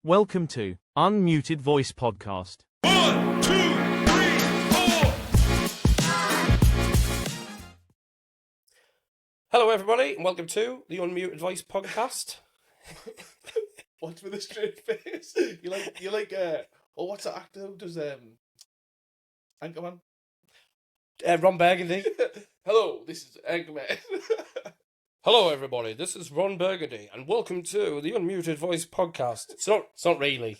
Welcome to Unmuted Voice Podcast. 1, 2, 3, 4. Hello, everybody, and welcome to the Unmuted Voice Podcast. What's with the straight face? You like, what's that actor who does, Anchorman? Ron Burgundy. Hello, this is Anchorman. Hello, everybody. This is Ron Burgundy, and welcome to the Unmuted Voice Podcast. It's not really.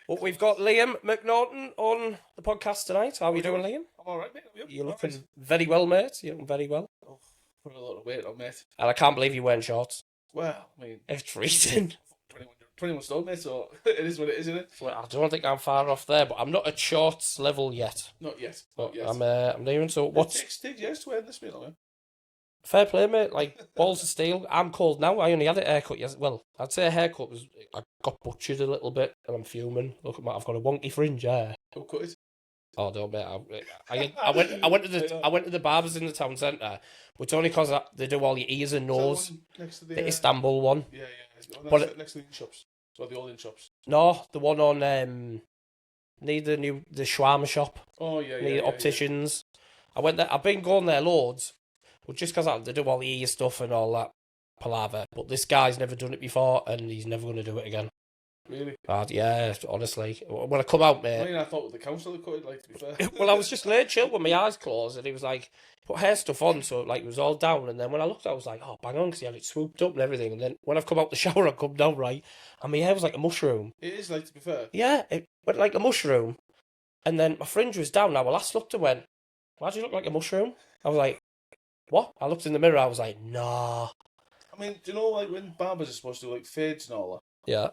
But we've got Liam McNaughton on the podcast tonight. How are you doing, Liam? I'm alright, mate. You're looking very well, mate. You're looking very well. Oh, put a lot of weight on, mate. And I can't believe you're wearing shorts. Well, I mean... It's freezing. 21 stone, mate, so it is what it is, isn't it? Well, I don't think I'm far off there, but I'm not at shorts level yet. Not yet. But Not yet. I'm nearing, so what's... It takes years to wear this, mate, man. Fair play, mate. Like, balls of steel. I'm cold now. I only had a haircut yesterday. Well, I'd say a haircut was... I got butchered a little bit, and I'm fuming. Look at my... I've got a wonky fringe hair. Who cut it? Oh, no, mate. I went to the barbers in the town centre, but it's only because they do all your ears and nose. Next to The Istanbul one. Yeah. But next to the in-shops. So the old in-shops. No, the one on near the shawarma shop. Oh, yeah, Near the opticians. I went there. I've been going there loads, but just because they do all the ear stuff and all that palaver. But this guy's never done it before, and he's never going to do it again. Really? Yeah, honestly. When I come out, mate. I mean, I thought the council had cut it, like, to be fair. Well, I was just laid chill with my eyes closed, and he was like, put hair stuff on, so like it was all down. And then when I looked, I was like, oh, bang on, because he had it swooped up and everything. And then when I've come out the shower, I come down, right, and my hair was like a mushroom. It is, like, to be fair. Yeah, it went like a mushroom. And then my fringe was down. Now, I last looked and went, why do you look like a mushroom? I was like, what? I looked in the mirror, I was like, nah. I mean, do you know, like, when barbers are supposed to do, like, fades and all that? Yeah.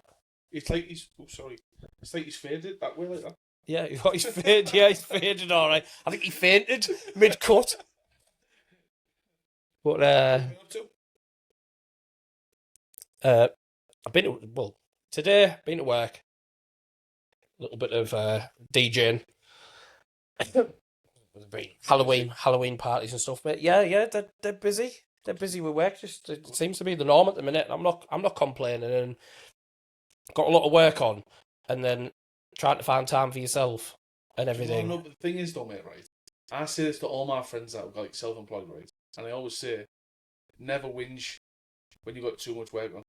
It's like he's... Oh, sorry. It's like he's faded that way, like that. Yeah, he's faded. Yeah, he's faded, all right. I think he fainted mid-cut. But, What are you up to? I've been to, well, today, been to work. A little bit of DJing. Halloween parties and stuff, but yeah, they're busy. They're busy with work. Just it seems to be the norm at the minute. I'm not complaining, and got a lot of work on, and then trying to find time for yourself and everything. No, but the thing is, though, mate, right? I say this to all my friends that are like self-employed, right? And I always say, never whinge when you got too much work on,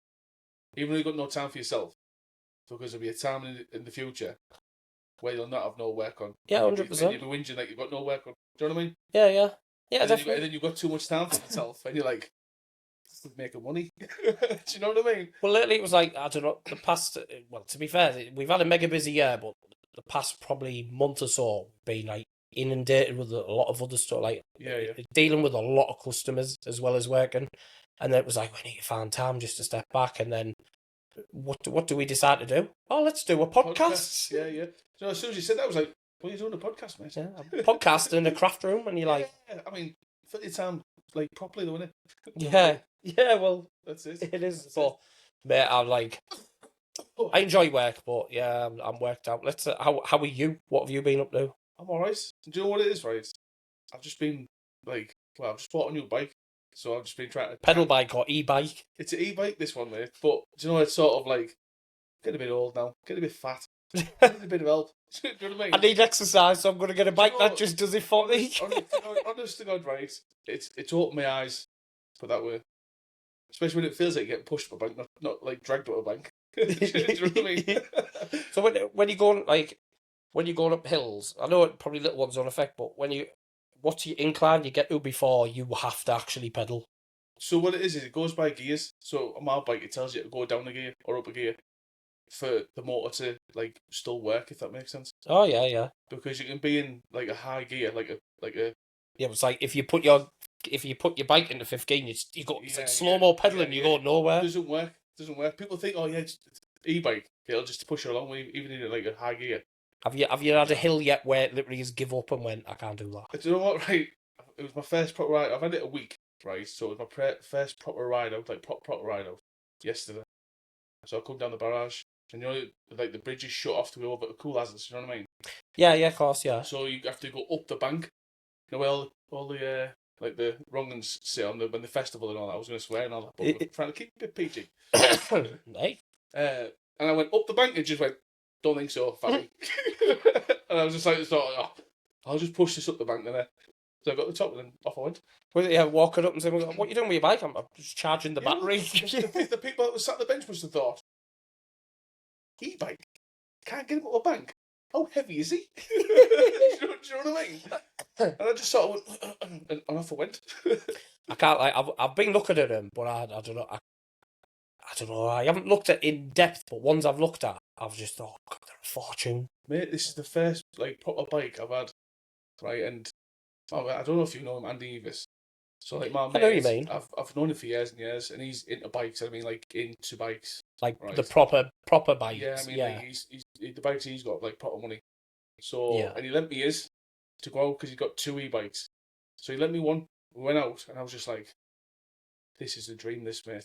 even though you got no time for yourself, because there'll be a time in the future where you'll not have no work on. Yeah, 100%. And you'll be whinging like you've got no work on. Do you know what I mean? Yeah, And definitely. then you've got too much time for yourself, and you're like, making money. Do you know what I mean? Well, lately it was like, I don't know, the past, well, to be fair, we've had a mega busy year, but the past probably month or so been like inundated with a lot of other stuff, like dealing with a lot of customers as well as working. And then it was like, we need to find time just to step back. And then what do we decide to do? Oh, let's do a podcast. Yeah. So as soon as you said that, I was like, what are you doing a podcast, mate? Yeah, a podcast in a craft room, and you're like... Yeah, I mean, fill your time, like, properly, though, innit? Yeah, well... That's it. It is, but... Mate, I'm like... I enjoy work, but yeah, I'm worked out. Let's... how are you? What have you been up to? I'm alright. Do you know what it is, right? I've just been, like... Well, I've just bought a new bike, so I've just been trying to... Pedal bike or e-bike? It's an e-bike, this one, mate. But, do you know, it's sort of like... Getting a bit old now. Getting a bit fat. Need a bit of help. Do you know what I mean? I need exercise, so I'm going to get a bike that just does it for me. Honest to God, right? It's opened my eyes, put that way. Especially when it feels like you're getting pushed up a bank, not like dragged up a bank. Do you know what I mean? So when you're going up hills, I know probably little ones don't affect, but what's your incline you get to before you have to actually pedal? So what it is it goes by gears. So on my bike, it tells you to go down a gear or up a gear for the motor to like still work, if that makes sense. Oh yeah. Because you can be in like a high gear, like a. Yeah, it's like if you put your bike into 15, you go it's like slow-mo pedaling, you go nowhere. It doesn't work. People think, oh yeah, it's e-bike, it'll just push you along even in like a high gear. Have you had a hill yet where it literally just give up and went, I can't do that? Do you know what, right? It was my first proper ride. I've had it a week, right? So it was my first proper ride out, like proper ride out, yesterday. So I come down the barrage, and you know, like the bridge is shut off to go over the cool hazards, you know what I mean? Yeah, of course, yeah. So you have to go up the bank. You know, all the like the wrong uns sit on when the festival and all that. I was going to swear and all that, but we're trying to keep it PG. Hey. And I went up the bank and just went, don't think so, Fanny. And I was just like, I'll just push this up the bank there. So I got to the top and then off I went. Was it, walking up and saying, what are you doing with your bike? I'm just charging the battery. The people that were sat at the bench must have thought, e-bike? Can't get him up a bank? How heavy is he? Do you know what I mean? And I just sort of went, and off I went. I can't, like, I've been looking at them, but I don't know. I don't know. I haven't looked at in depth, but ones I've looked at, I've just thought, God, they're a fortune. Mate, this is the first like proper bike I've had, right? And I don't know if you know him, Andy Evis. So like my mate, I know what you mean. I've known him for years and years, and he's into bikes. I mean, like into bikes, like right? the proper bikes. Yeah, I mean, like, he's the bikes he's got like proper money. So and he lent me his to go out because he's got 2 e-bikes. So he lent me one. We went out, and I was just like, "This is a dream, this mate."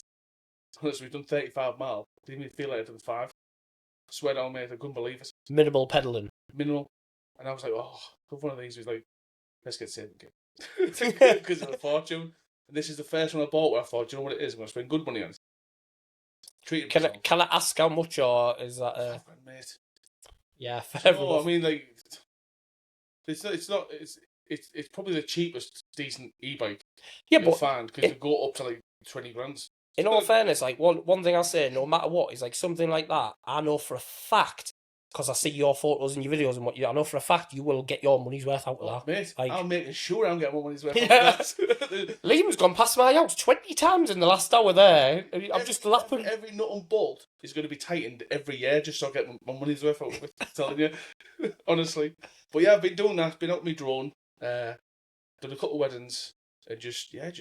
Honestly, we've done 35 miles. Didn't even feel like it done 5. I swear down, mate, I couldn't believe it. Minimal pedaling. Minimal. And I was like, oh, one of these. He was like, let's get saving again. Because of a fortune. And this is the first one I bought where I thought, do you know what it is? I'm going to spend good money on it. Treat him. Can I ask how much, or is that £5, mate. Yeah, fair enough. I mean, like, it's probably the cheapest decent e-bike you'll find, because they go up to like 20 grand. In all fairness, like one thing I'll say, no matter what, is like something like that, I know for a fact, because I see your photos and your videos and I know for a fact you will get your money's worth out of that. Mate, like, I'm making sure I'm getting my money's worth out of that. Liam's gone past my house 20 times in the last hour there. I'm just lapping. Every nut and bolt is going to be tightened every year just so I get my money's worth out of it, I'm telling you. Honestly. But yeah, I've been doing that, been out with my drone, done a couple of weddings. And just You're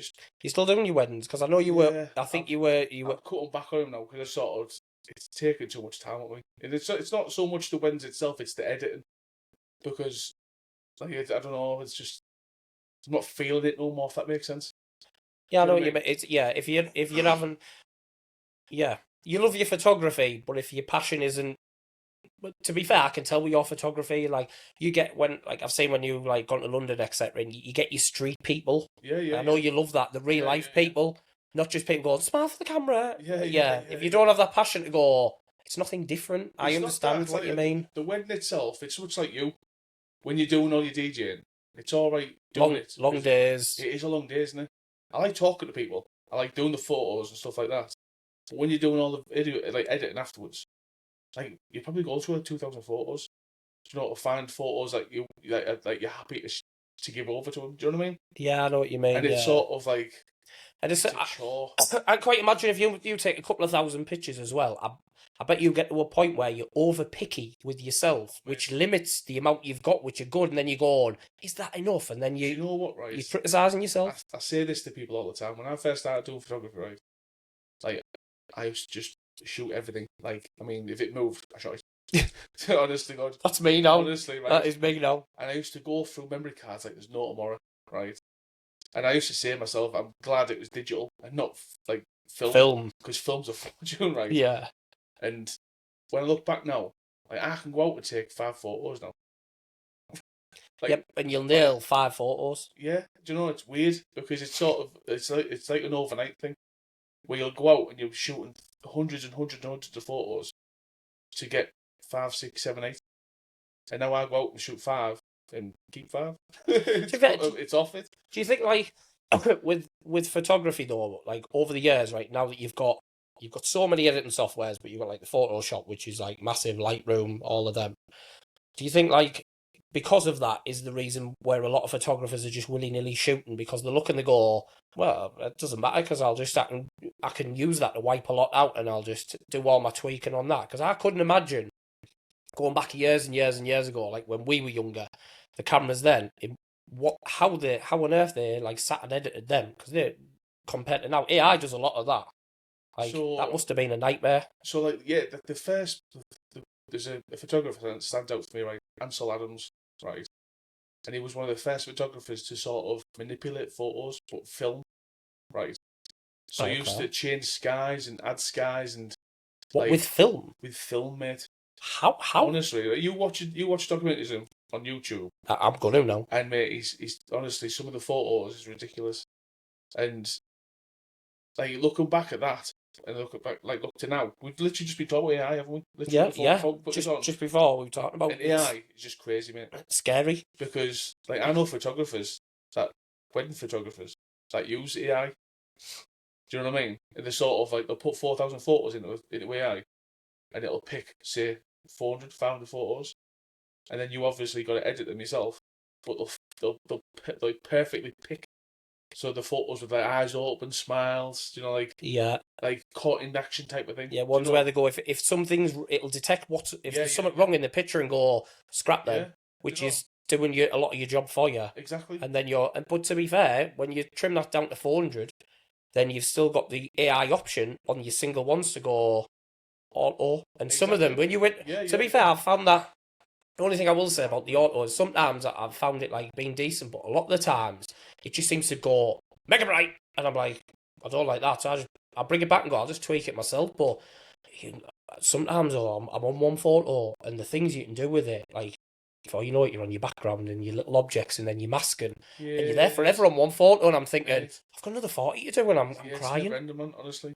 still doing your weddings? Because I know you were. I think you were. I've cut them back on him now because I sort of it's taking too much time on me. And it's not so much the weddings itself; it's the editing. Because like I don't know, it's just I'm not feeling it no more. If that makes sense. Yeah, I know what you mean. It's if you're having, you love your photography, but if your passion isn't. But to be fair, I can tell with your photography, like you get I've seen when you've like gone to London, etc., and you get your street people. Yeah. I know you love that, the real life people, not just people going smile for the camera. Yeah. If you don't have that passion to go, it's nothing different. I understand what you mean. The wedding itself, it's much like you when you're doing all your DJing. It's all right doing long days. It is a long day, isn't it? I like talking to people. I like doing the photos and stuff like that. But when you're doing all the video, like editing afterwards. Like you probably go through 2,000 photos, you know, to find photos that you're happy to give over to them. Do you know what I mean? Yeah, I know what you mean. And it's sort of like, I quite imagine if you take a couple of thousand pictures as well. I bet you get to a point where you're over picky with yourself, which limits the amount you've got, which are good, and then you go on, is that enough? And then you know what, right? You're criticising yourself. I say this to people all the time. When I first started doing photography, right, like I used to just shoot everything. Like, I mean, if it moved, I shot it. Honestly, God. That's me now. Honestly, right. That is me now. And I used to go through memory cards like there's no tomorrow, right? And I used to say to myself, I'm glad it was digital and not like film. Because film's a fortune, right? Yeah. And when I look back now, like I can go out and take 5 photos now. Yep, and you'll nail 5 photos. Yeah, do you know, it's weird because it's like an overnight thing where you'll go out and you're shooting hundreds and hundreds of photos to get 5, 6, 7, 8. And now I go out and shoot 5 and keep 5. It's off it. Do you think like with photography though, like over the years, right, now that you've got so many editing softwares, but you've got like the Photoshop, which is like massive, Lightroom, all of them. Do you think like because of that is the reason where a lot of photographers are just willy-nilly shooting because they look and they go, well, it doesn't matter because I can use that to wipe a lot out and I'll just do all my tweaking on that. Because I couldn't imagine going back years and years and years ago, like when we were younger, the cameras then, how on earth they like sat and edited them because they compared to now, AI does a lot of that. Like that must have been a nightmare. So like the first there's a photographer that stands out to me, right? Ansel Adams, right? And he was one of the first photographers to sort of manipulate photos, but film, right? So he used to change skies and add skies and what, with film? With film, mate. How? Honestly, like, you watch documentaries on YouTube. I'm gonna know. And mate, he's honestly, some of the photos is ridiculous. And like looking back at that, and look to now, we've literally just been talking about AI, haven't we? Literally before this on. Just before we were talking about and AI is just crazy, mate. Scary. Because like I know photographers wedding photographers that use AI. Do you know what I mean? And they're sort of like they'll put 4,000 photos into AI, and it'll pick say 400, 500 photos, and then you obviously got to edit them yourself. But they'll like perfectly pick. So the photos with their eyes open, smiles, like caught in action type of thing. Yeah, ones where they go if something's, it'll detect there's something wrong in the picture and go scrap them, which is doing a lot of your job for you. Exactly. And then but to be fair, when you trim that down to 400, then you've still got the AI option on your single ones to go auto. And some of them, when you went, to be fair, I've found that. The only thing I will say about the auto is sometimes I've found it like being decent, but a lot of the times it just seems to go mega bright, and I'm like, I don't like that. So I'll bring it back and go, I'll just tweak it myself. But sometimes I'm on one photo, and the things you can do with it, like before you know it, you're on your background and your little objects, and then you're masking, and you're there forever on one photo. And I'm thinking, I've got another 40 to do, and I'm crying. It's man, honestly.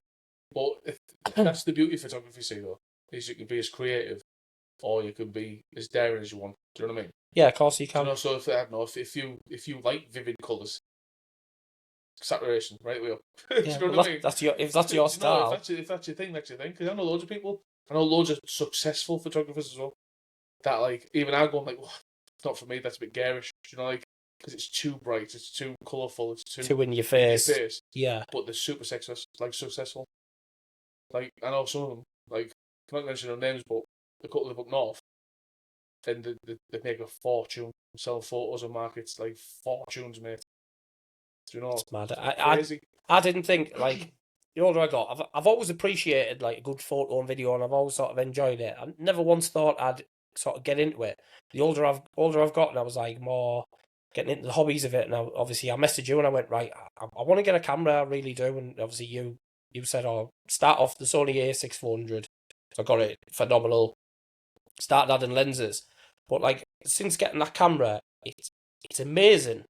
But that's the beauty of photography, see though, is you can be as creative. Or you can be as daring as you want. Do you know what I mean? Yeah, of course you can. So if I don't know, if you like vivid colours, saturation right way up. Do you know what I mean? That's your style. If that's your thing, that's your thing. Because I know loads of people. I know loads of successful photographers as well. That like even I go like, oh, it's not for me. That's a bit garish. Do you know, like because it's too bright, it's too colourful, it's too in your face. Yeah. But they're super successful. Like I know some of them. Like I'm not mention their names, but. The couple live up north, and they make a fortune, sell photos on markets, like fortunes, mate. Do you know? It's mad. I didn't think, like, the older I got, I've always appreciated, like, a good photo and video, and I've always sort of enjoyed it. I never once thought I'd sort of get into it. The older I've gotten, I was, like, more getting into the hobbies of it, and obviously I messaged you, and I went, right, I want to get a camera, I really do, and obviously you said, start off the Sony A6400, so I got it phenomenal. Started adding lenses, but like since getting that camera, it's amazing,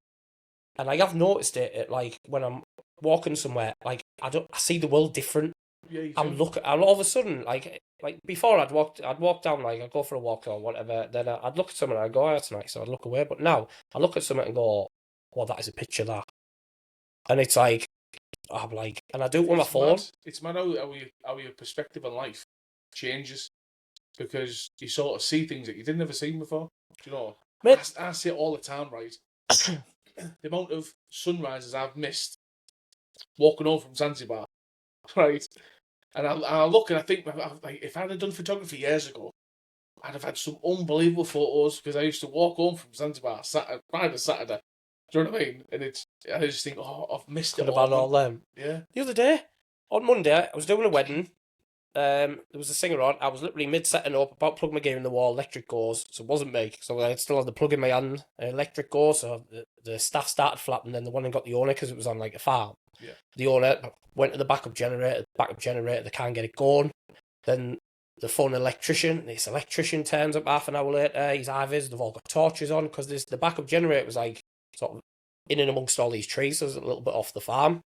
and I have noticed it like when I'm walking somewhere, like I see the world different. Yeah, and all of a sudden, like before I'd walk down, like I'd go for a walk or whatever, then I'd look at something and I'd go, oh, that's nice, so I'd look away. But now I look at something and go, well, that is a picture that, and it's like I'm like, and I do it with my phone. It's mad how your perspective on life changes. Because you sort of see things that you didn't ever see before. Do you know? I see it all the time, right? The amount of sunrises I've missed walking home from Zanzibar, right? And I look and I think, like, if I'd have done photography years ago, I'd have had some unbelievable photos because I used to walk home from Zanzibar Friday, Saturday. Do you know what I mean? And I just think, I've missed it all them. Yeah. The other day, on Monday, I was doing a wedding. There was a singer on. I was literally mid-setting up, about to plug my gear in the wall, electric goes, so it wasn't me. So I still had the plug in my hand, electric goes, so the staff started flapping, then the one and got the owner because it was on like a farm. Yeah. The owner went to the backup generator, they can't get it going. Then the phone electrician, this electrician turns up half an hour later, he's Ivers, they've all got torches on, because the backup generator was like, sort of in and amongst all these trees, so it was a little bit off the farm.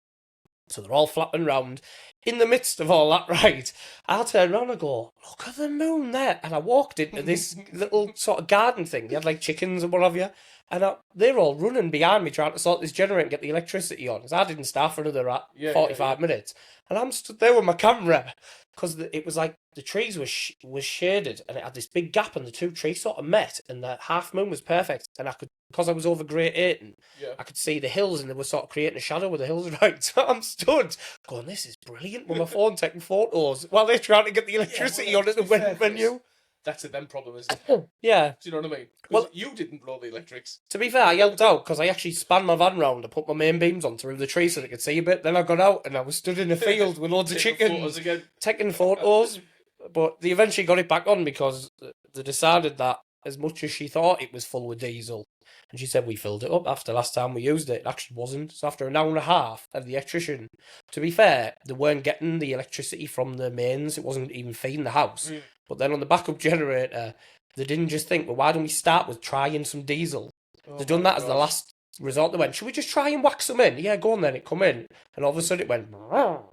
So they're all flapping round. In the midst of all that, right, I turn around and go, look at the moon there. And I walked into this little sort of garden thing. They had like chickens and what have you. And they're all running behind me trying to sort this generator and get the electricity on. Because I didn't start for another 45 minutes. And I'm stood there with my camera. Because it was like the trees was shaded and it had this big gap and the two trees sort of met. And the half moon was perfect. And I could, because I was over Great Ayton, I could see the hills and they were sort of creating a shadow with the hills, right? So I'm stood going, this is brilliant, with my phone taking photos while they're trying to get the electricity on at the wedding venue. That's a them problem, isn't it? Yeah. Do you know what I mean? Well, you didn't blow the electrics. To be fair, I yelled out because I actually spanned my van round and put my main beams on through the trees so they could see a bit. Then I got out and I was stood in a field with loads of chickens taking photos. But they eventually got it back on because they decided that as much as she thought it was full with diesel, and she said we filled it up after last time we used it actually wasn't. So after an hour and a half of the electrician, to be fair, they weren't getting the electricity from the mains. It wasn't even feeding the house. But then on the backup generator, they didn't just think, well, why don't we start with trying some diesel? They've done that as the last resort, they went, should we just try and whack some in? Yeah, go on then, it come in. And all of a sudden it went,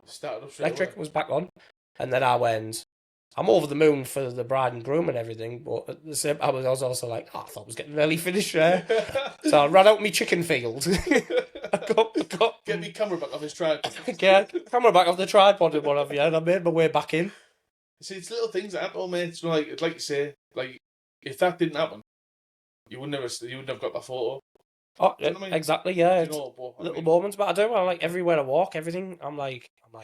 Started up straight electric away. was back on. And then I went, I'm over the moon for the bride and groom and everything, but at the same I was also like, I thought I was getting nearly finished there. So I ran out my chicken field. Get me camera back off his tripod. Get camera back off the tripod and whatever, yeah, and I made my way back in. See, it's little things that happen, mate. It's like you say, like if that didn't happen, you wouldn't have got that photo. Oh, Do you know what I mean? exactly, yeah. Do you know, but, Little moments, but I do. I like everywhere I walk, everything. I'm like, oh,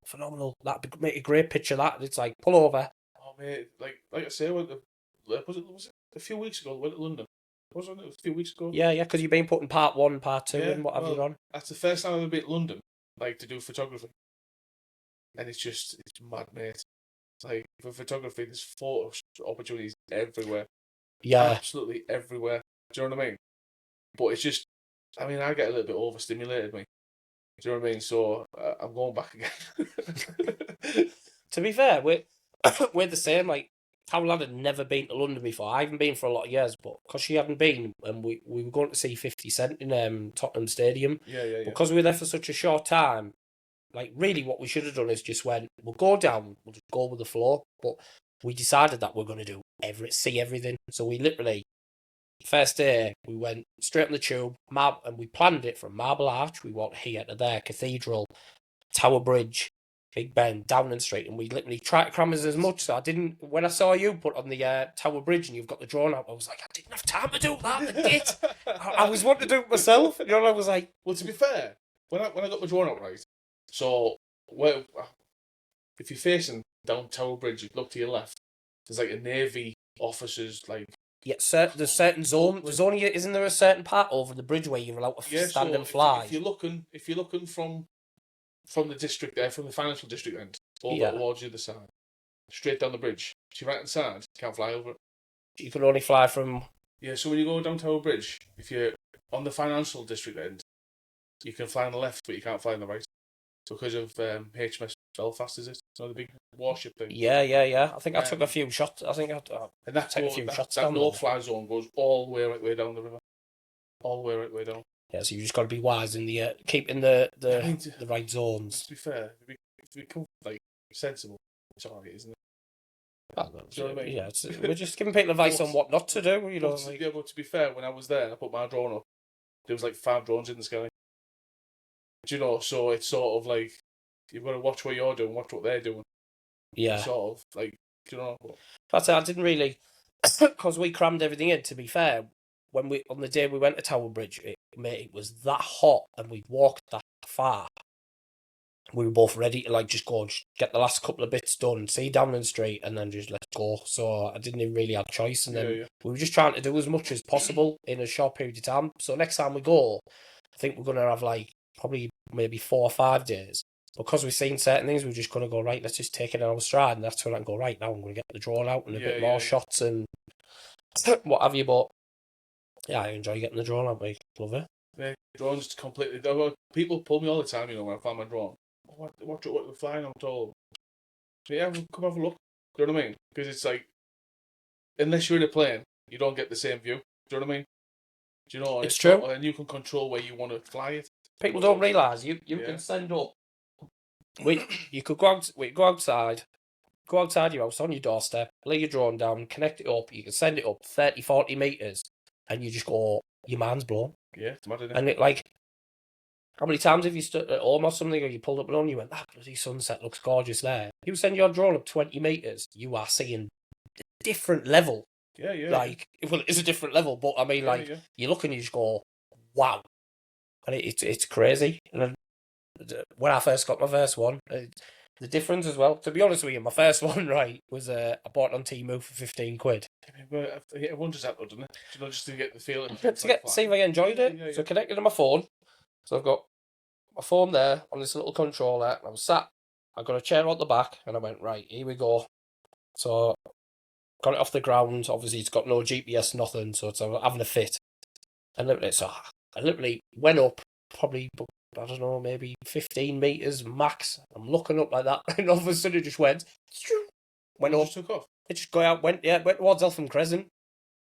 phenomenal. That'd make a great picture. That it's like pull over. Oh mate, like I say, was it a few weeks ago? I went to London. Wasn't it a few weeks ago? Yeah, because you've been putting part 1, part 2, and what have you on. That's the first time I've ever been to London, like to do photography, and it's mad, mate. It's like for photography, there's photo opportunities everywhere. Yeah, absolutely everywhere. Do you know what I mean? But it's just, I mean, I get a little bit overstimulated, me. Do you know what I mean? So I'm going back again. To be fair, we're the same. Like, Caroline had never been to London before. I haven't been for a lot of years, but because she hadn't been, and we were going to see 50 Cent in Tottenham Stadium. Yeah. Because we were there for such a short time, like, really what we should have done is just went, we'll go down, we'll just go with the flow. But we decided that we're going to see everything. So we literally, first day, we went straight on the tube, and we planned it from Marble Arch. We walked here to there, Cathedral, Tower Bridge, Big Ben, Downing Street, and we literally tried to cram as much. So I didn't. When I saw you put on the Tower Bridge and you've got the drone out, I was like, I didn't have time to do that. I did. I was wanting to do it myself. You know, I was like, well, to be fair, when I got my drone out, right. So if you're facing down Tower Bridge, you look to your left. There's like a Navy officers like. Yeah, there's certain zone. There's only isn't there a certain part over the bridge where you're allowed to stand and fly? If you're looking from the district there, from the financial district end, over towards the other side, straight down the bridge. To your right hand side, you can't fly over it. You can only fly from. Yeah, so when you go down Tower Bridge, if you're on the financial district end, you can fly on the left, but you can't fly on the right. So because of HMS Belfast, is it? It's the big warship thing. Yeah. I think I took a few shots. I think I and that's took a few shots that down there. no-fly zone goes all the way right way down the river. All the way right way down. Yeah, so you just got to be wise in the keeping the right zones. To be fair, if we become like sensible, it's alright, isn't it? Do you know what I mean? Yeah, we're just giving people advice on what not to do. You know, but to be fair, when I was there and I put my drone up, there was like 5 drones in the sky. Do you know? So it's sort of like you've got to watch what you're doing, watch what they're doing. Yeah. Sort of like, do you know? That's it. I didn't really, because we crammed everything in. To be fair, on the day we went to Tower Bridge, it was that hot, and we'd walked that far. We were both ready to just go and get the last couple of bits done, see Downing Street, and then just let's go. So I didn't even really have a choice, and then we were just trying to do as much as possible in a short period of time. So next time we go, I think we're gonna have probably maybe 4 or 5 days. Because we've seen certain things, we're just gonna go right. Let's just take it in our stride, and that's when I can go right now. I'm gonna get the drone out and a bit more shots and what have you. But yeah, I enjoy getting the drone out. I love it. Yeah, drones completely. People pull me all the time, when I find my drone. Watch what we're flying on all. So yeah, come have a look. Do you know what I mean? Because it's like, unless you're in a plane, you don't get the same view. Do you know what I mean? Do you know? It's true. And you can control where you want to fly it. People don't realise you can send up. You could go outside your house on your doorstep, lay your drone down, connect it up. You can send it up 30, 40 metres, and you just go, your mind's blown. Yeah, it's mad, isn't it? And how many times have you stood at home or something, or you pulled up and you went, that bloody sunset looks gorgeous there. You send your drone up 20 metres, you are seeing a different level. Yeah. Well, it is a different level, but I mean, you look and you just go, wow. And it's crazy. And when I first got my first one, the difference as well, to be honest with you, my first one, was I bought it on Temu for 15 quid. Everyone does that, doesn't it? Just to get the feeling. See if I enjoyed it. Yeah. So connected to my phone. So I've got my phone there on this little controller, and I was sat, I got a chair at the back, and I went, right, here we go. So got it off the ground. Obviously, it's got no GPS, nothing, so it's having a fit. And I literally went up, probably, I don't know, maybe 15 metres max. I'm looking up like that, and all of a sudden it just went up. Just took off. It just went towards Eltham Crescent.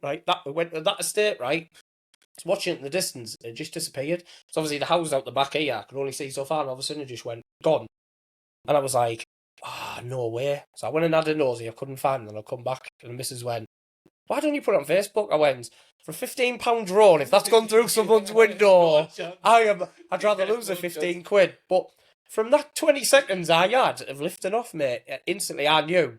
Right, we went to that estate, right? was watching it in the distance, and it just disappeared. So obviously the house out the back here, I could only see so far, and all of a sudden it just went, gone. And I was like, no way. So I went and had a nosy, I couldn't find it, and I come back, and the missus went, why don't you put it on Facebook? I went, for a £15 drone, if that's gone through someone's window, I'd rather lose the 15 quid. But from that 20 seconds I had of lifting off, mate, instantly I knew.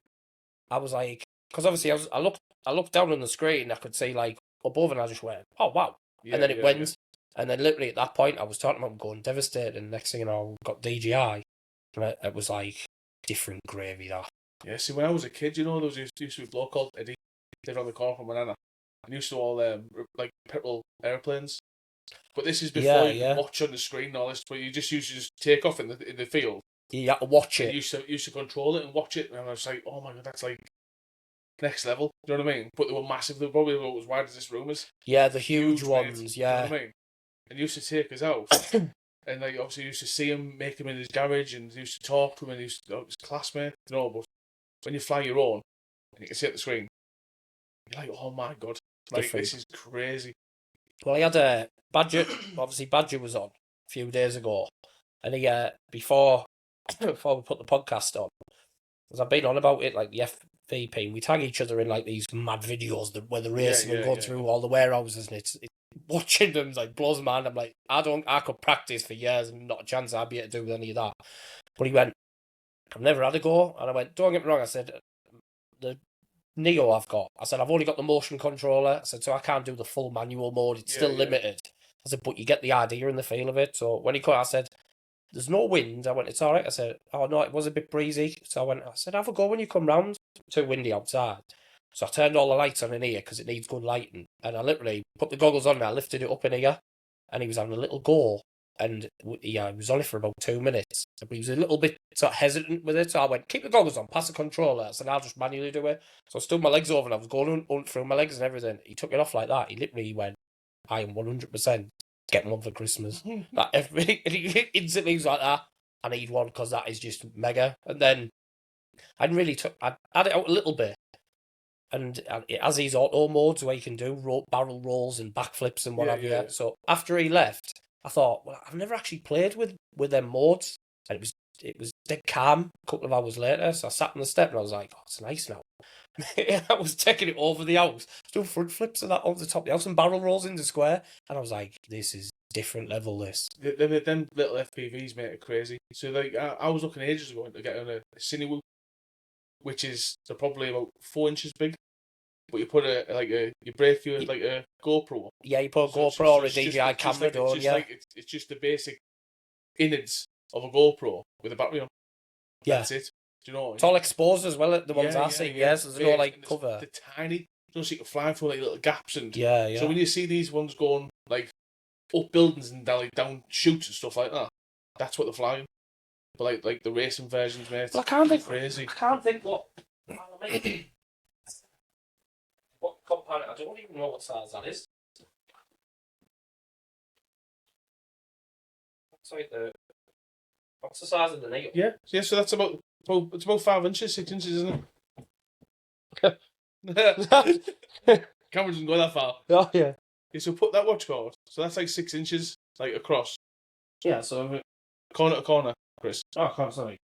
I was like, because obviously I looked down on the screen, I could see like above, and I just went, oh wow. And then it went, and then literally at that point I was talking about going devastated, and next thing you know, I got DGI. And it was like different gravy, that. Yeah, see, when I was a kid, you know, there used to be a bloke called Eddie, lived on the corner from Banana, and used to all like petrol airplanes. But this is before you could watch on the screen and all this, but you just used to just take off in the field. You had to watch it. You used to control it and watch it, and I was like, oh my god, that's like next level. Do you know what I mean? But they were massive. They were probably about as wide as this room is. Yeah, the huge ones. Mate, yeah. You know what I mean? And he used to take us out. And like obviously you used to see him, make him in his garage, and he used to talk to him, and he used to, his classmate, you know. But when you fly your own, and you can see at the screen, you're like, oh my god, like this is crazy. Well, he had a Badger. Obviously, Badger was on a few days ago, and he before we put the podcast on, because I've been on about it, like the FVP, we tag each other in like these mad videos where they're racing and going through all the warehouses, and it's watching them like blows my mind. I'm like, I could practice for years and not a chance I'd be able to do with any of that. But he went, I've never had a go. And I went, don't get me wrong, I said, the Neo I've got, I said, I've only got the motion controller. I said, so I can't do the full manual mode, it's still limited. I said, but you get the idea and the feel of it. So when he called, I said, there's no wind. I went, it's all right. I said, oh no, it was a bit breezy. So I said, have a go when you come round. Too windy outside. So I turned all the lights on in here because it needs good lighting. And I literally put the goggles on and I lifted it up in here. And he was having a little go. And he was on it for about 2 minutes. But he was a little bit sort of hesitant with it. So I went, keep the goggles on, pass the controller. I said, I'll just manually do it. So I stood my legs over and I was going through my legs and everything. He took it off like that. He literally went, I am 100% getting one for Christmas. Like everything. And he instantly was like that. I need one because that is just mega. And then I had it out a little bit. And it has these auto modes where you can do barrel rolls and backflips and what have you. So after he left, I thought, well, I've never actually played with them modes. And it was dead calm a couple of hours later. So I sat on the step and I was like, oh, it's nice now. I was taking it over the house, doing front flips and that over the top of the house and barrel rolls into square. And I was like, this is different level, this. Them little FPVs, mate, are crazy. So like, I was looking ages ago to get on a Cinewoop, which is they're probably about 4 inches big. But you put you break through like a GoPro. Yeah, you put a GoPro or a DJI camera on, it's just the basic innards of a GoPro with a battery on. Yeah. That's it. Do you know? It's all exposed as well, the ones I see, so there's no like cover. They're tiny. You don't see it flying through like little gaps and So when you see these ones going like up buildings and down chutes and stuff like that, that's what they're flying. But like the racing versions, mate. Well, I can't think what component. I don't even know what size that is. What's the size of the needle? Yeah. So that's about 5 inches, 6 inches, isn't it? Camera doesn't go that far. Oh yeah. Yeah, so put that watch cord. So that's like 6 inches, like across. Yeah. So corner to corner, Chris. Oh, sorry.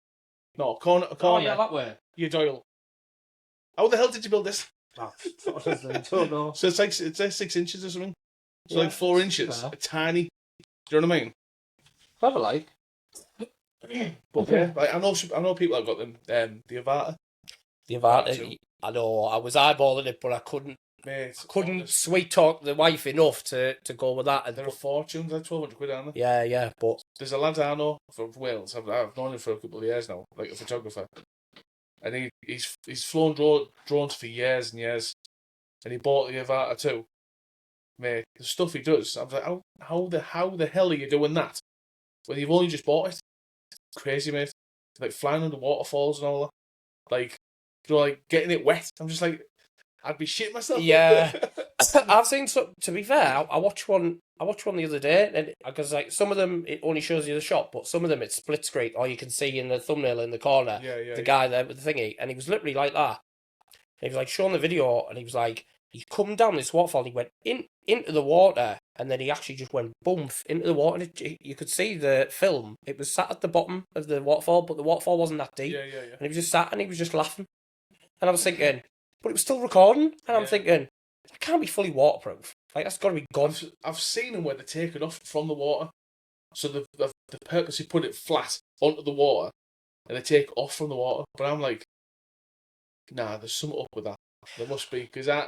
No, corner to corner. Oh yeah, that way. Your dial. How the hell did you build this? Oh, I don't know. So it's like 6 inches or something. So like 4 inches, tiny. Do you know what I mean? Clever, like. But yeah, like I know people that have got them. The Avata. The Avata. I know. I was eyeballing it, but I couldn't. Mate, couldn't sweet talk the wife enough to go with that. And they're a fortune. They're 1,200 quid, aren't they? Yeah. But there's a lad I know from Wales. I've known him for a couple of years now, like a photographer. And he's flown drones for years and years, and he bought the Avata too. Mate, the stuff he does, I was like, how the hell are you doing that when you've only just bought it? It's crazy, mate. Like flying under waterfalls and all that, like like getting it wet. I'm just like, I'd be shitting myself. Yeah, I've seen some. To be fair, I watched one the other day, and because like some of them it only shows you the shot, but some of them it's split screen, or you can see in the thumbnail in the corner the guy there with the thingy, and he was literally like that. And he was like showing the video, and he was like, he come down this waterfall. He went into the water, and then he actually just went boomf into the water. And you could see the film. It was sat at the bottom of the waterfall, but the waterfall wasn't that deep. Yeah. And he was just sat and he was just laughing. And I was thinking, but it was still recording. And I'm thinking, that can't be fully waterproof. Like, that's got to be gone. I've seen them where they take it off from the water. So they've purposely put it flat onto the water and they take it off from the water. But I'm like, nah, there's something up with that. There must be. Because I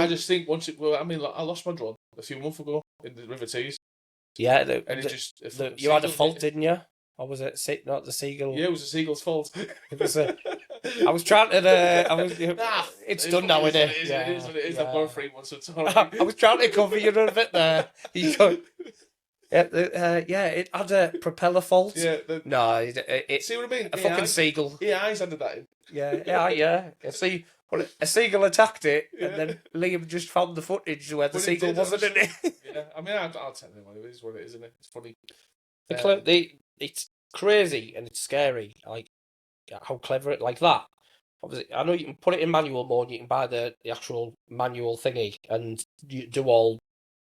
just think once it... Well, I mean, like, I lost my drone a few months ago in the River Tees. Yeah. And it just... You had a fault, didn't you? Or was it not the seagull? Yeah, it was the seagull's fault. It was I was trying to... it's done now, isn't it? It is what it is. Yeah. I've got 3 months, so it's alright. I was trying to cover you a bit there. You go... it had a propeller fault. Yeah. No, it See what I mean? a fucking seagull. AI's handed that in. Yeah. See, well, a seagull attacked it, and then Liam just found the footage where the seagull wasn't in it. Yeah, I mean, I'll tell you what it is, isn't it? It's funny. It's crazy and it's scary, like how clever it like that. Obviously, I know you can put it in manual mode. You can buy the actual manual thingy and you do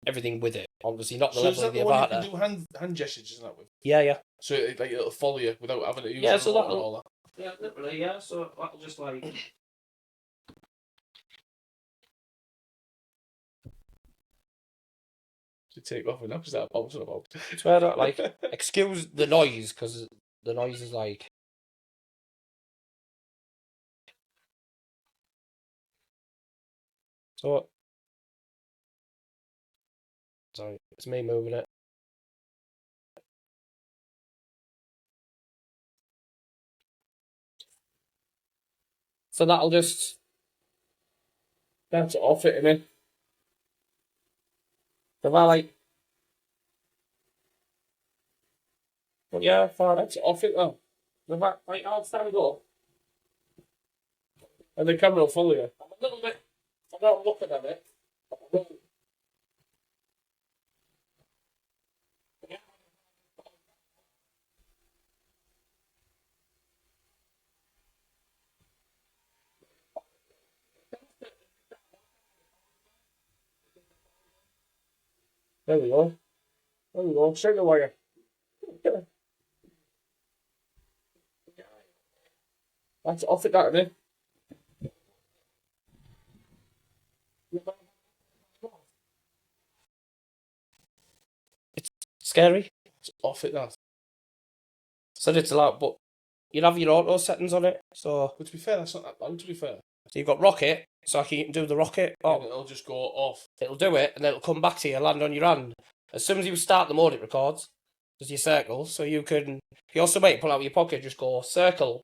everything with it. Obviously, not the level of the Avatar. Avatar. You can do hand gestures, isn't that with? Yeah. So it'll follow you without having to use Yeah, the so remote and all that. Yeah, literally, yeah. So that'll just like. To take off enough, is that bouncing about? It's where like excuse the noise because the noise is like. So. Sorry, it's me moving it. So that'll just bounce it off it, innit? So if I like, but yeah, fine, that's off it though. The fact, like, I'll stand up, and the camera will follow you. I'm a little bit, I'm not looking at it. There we go. Straight away. That's off it, that, isn't it? It's scary. It's off it, that. So it's a lot, but you'll have your auto settings on it. So But to be fair, that's not that bad, to be fair. you've got rocket, so I can do the rocket. And it'll just go off. It'll do it, and then it'll come back to you, land on your hand. As soon as you start the mode, it records. There's your circle, so you can. You also make pull out your pocket, just go circle.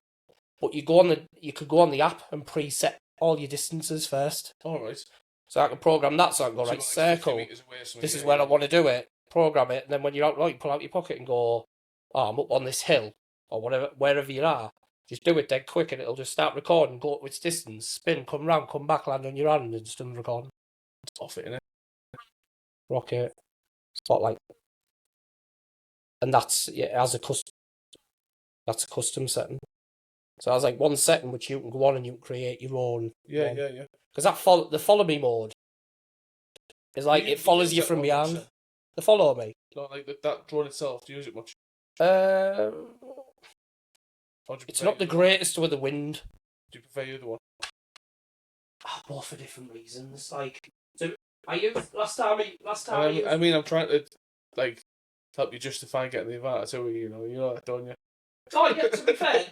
But you could go on the app and preset all your distances first. Alright. So I can program that, so I can go So right like 50 circle. metres away or something, This is yeah, where I yeah. want to do it. Program it, and then when you're out, you pull out your pocket and go, "Oh, I'm up on this hill or whatever, wherever you are." Just do it dead quick, and it'll just start recording. Go up its distance, spin, come round, come back, land on your hand, and still recording. It's off it, innit? Rocket, spotlight, and that's as a custom. That's a custom setting. So I was like one setting which you can go on and you can create your own. Yeah. Because the follow me mode is like it follows you from behind. The follow me. Not like that drone itself. Do you use it much? Or do you It's prefer not the the other- greatest with the wind. Do you prefer the other one? Both for different reasons. Like, so I used last time. I mean, I'm trying to like help you justify getting the Avatar too. You know that, don't you? Oh yeah. To be fair,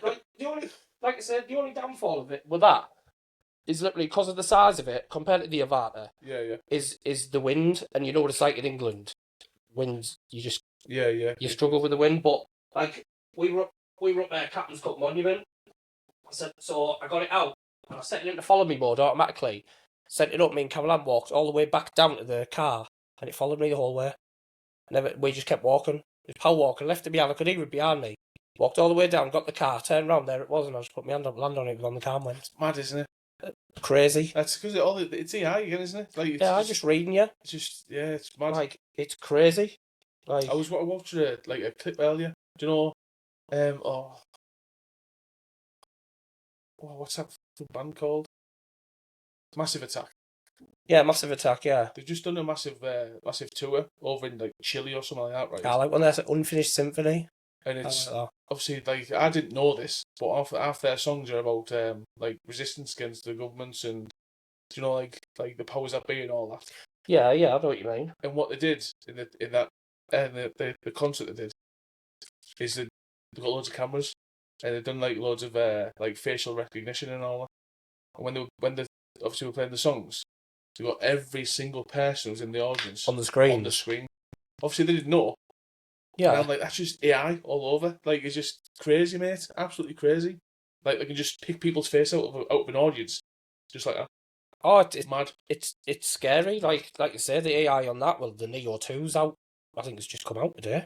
like I said, the only downfall of it with that is literally because of the size of it compared to the Avatar. Yeah. Is the wind, and you know what it's like in England. Winds, you just Yeah. you struggle with the wind. But like we were up there, Captain's Cup Monument. So I got it out and I set it into follow me mode automatically. Set it up. Me and Caroline walked all the way back down to the car, and it followed me the whole way. We just kept walking, just power walking, left it behind. I could hear it behind me. Walked all the way down, got the car, turned around, there it was, and I just put my hand up, land on it, on the car and went. It's mad, isn't it? Crazy. That's because it's AI again, isn't it? Like it's I'm just reading you. It's just it's mad. Like, it's crazy. Like I watched a clip earlier. Do you know? What's that band called? Massive Attack. Yeah, Massive Attack, yeah. They've just done a massive tour over in like Chile or something like that, right? I like when there's an Unfinished Symphony. And it's I like that. obviously like I didn't know this, but half their songs are about like resistance against the governments and like the powers that be and all that. Yeah, I know what you mean. And what they did in that the concert they did is they got loads of cameras and they've done like loads of like facial recognition and all that. And when they obviously were playing the songs, they got every single person who's in the audience On the screen. On the screen. Obviously they didn't know. Yeah. And I'm like, that's just AI all over. Like, it's just crazy, mate. Absolutely crazy. Like, they can just pick people's face out of an audience, just like that. Oh, it's mad. It's scary. Like you say, the AI on that. Well, the Neo 2's out. I think it's just come out today.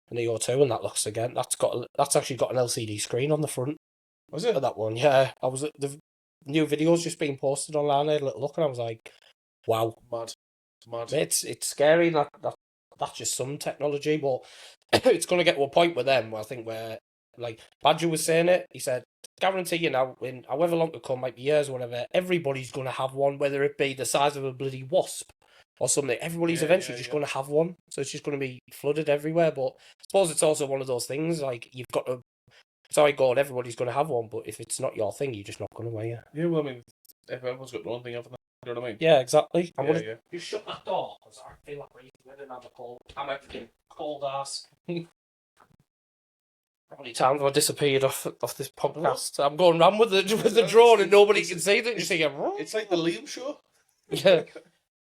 The Neo 2, and that looks again. That's actually got an LCD screen on the front. Was it? Of that one, yeah. The new videos just being posted online. I had a little look, and I was like, wow, Mad. It's scary. That's just some technology, but it's going to get to a point with them where I think where, like, Badger was saying it, he said, guarantee you now, in however long to come, might be years or whatever, everybody's going to have one, whether it be the size of a bloody wasp or something. Everybody's eventually just going to have one, so it's just going to be flooded everywhere. But I suppose it's also one of those things, like, you've got to, sorry God, everybody's going to have one, but if it's not your thing, you're just not going to, are you? Yeah, well, I mean, everyone's got their own thing, haven't they? You know what I mean? Yeah, exactly. You shut that door, because I feel like breathing in and have a cold. I'm a cold ass. How many times have I disappeared off this podcast? I'm going around with the drone and nobody can see that. You see, it's like the Liam show. Yeah.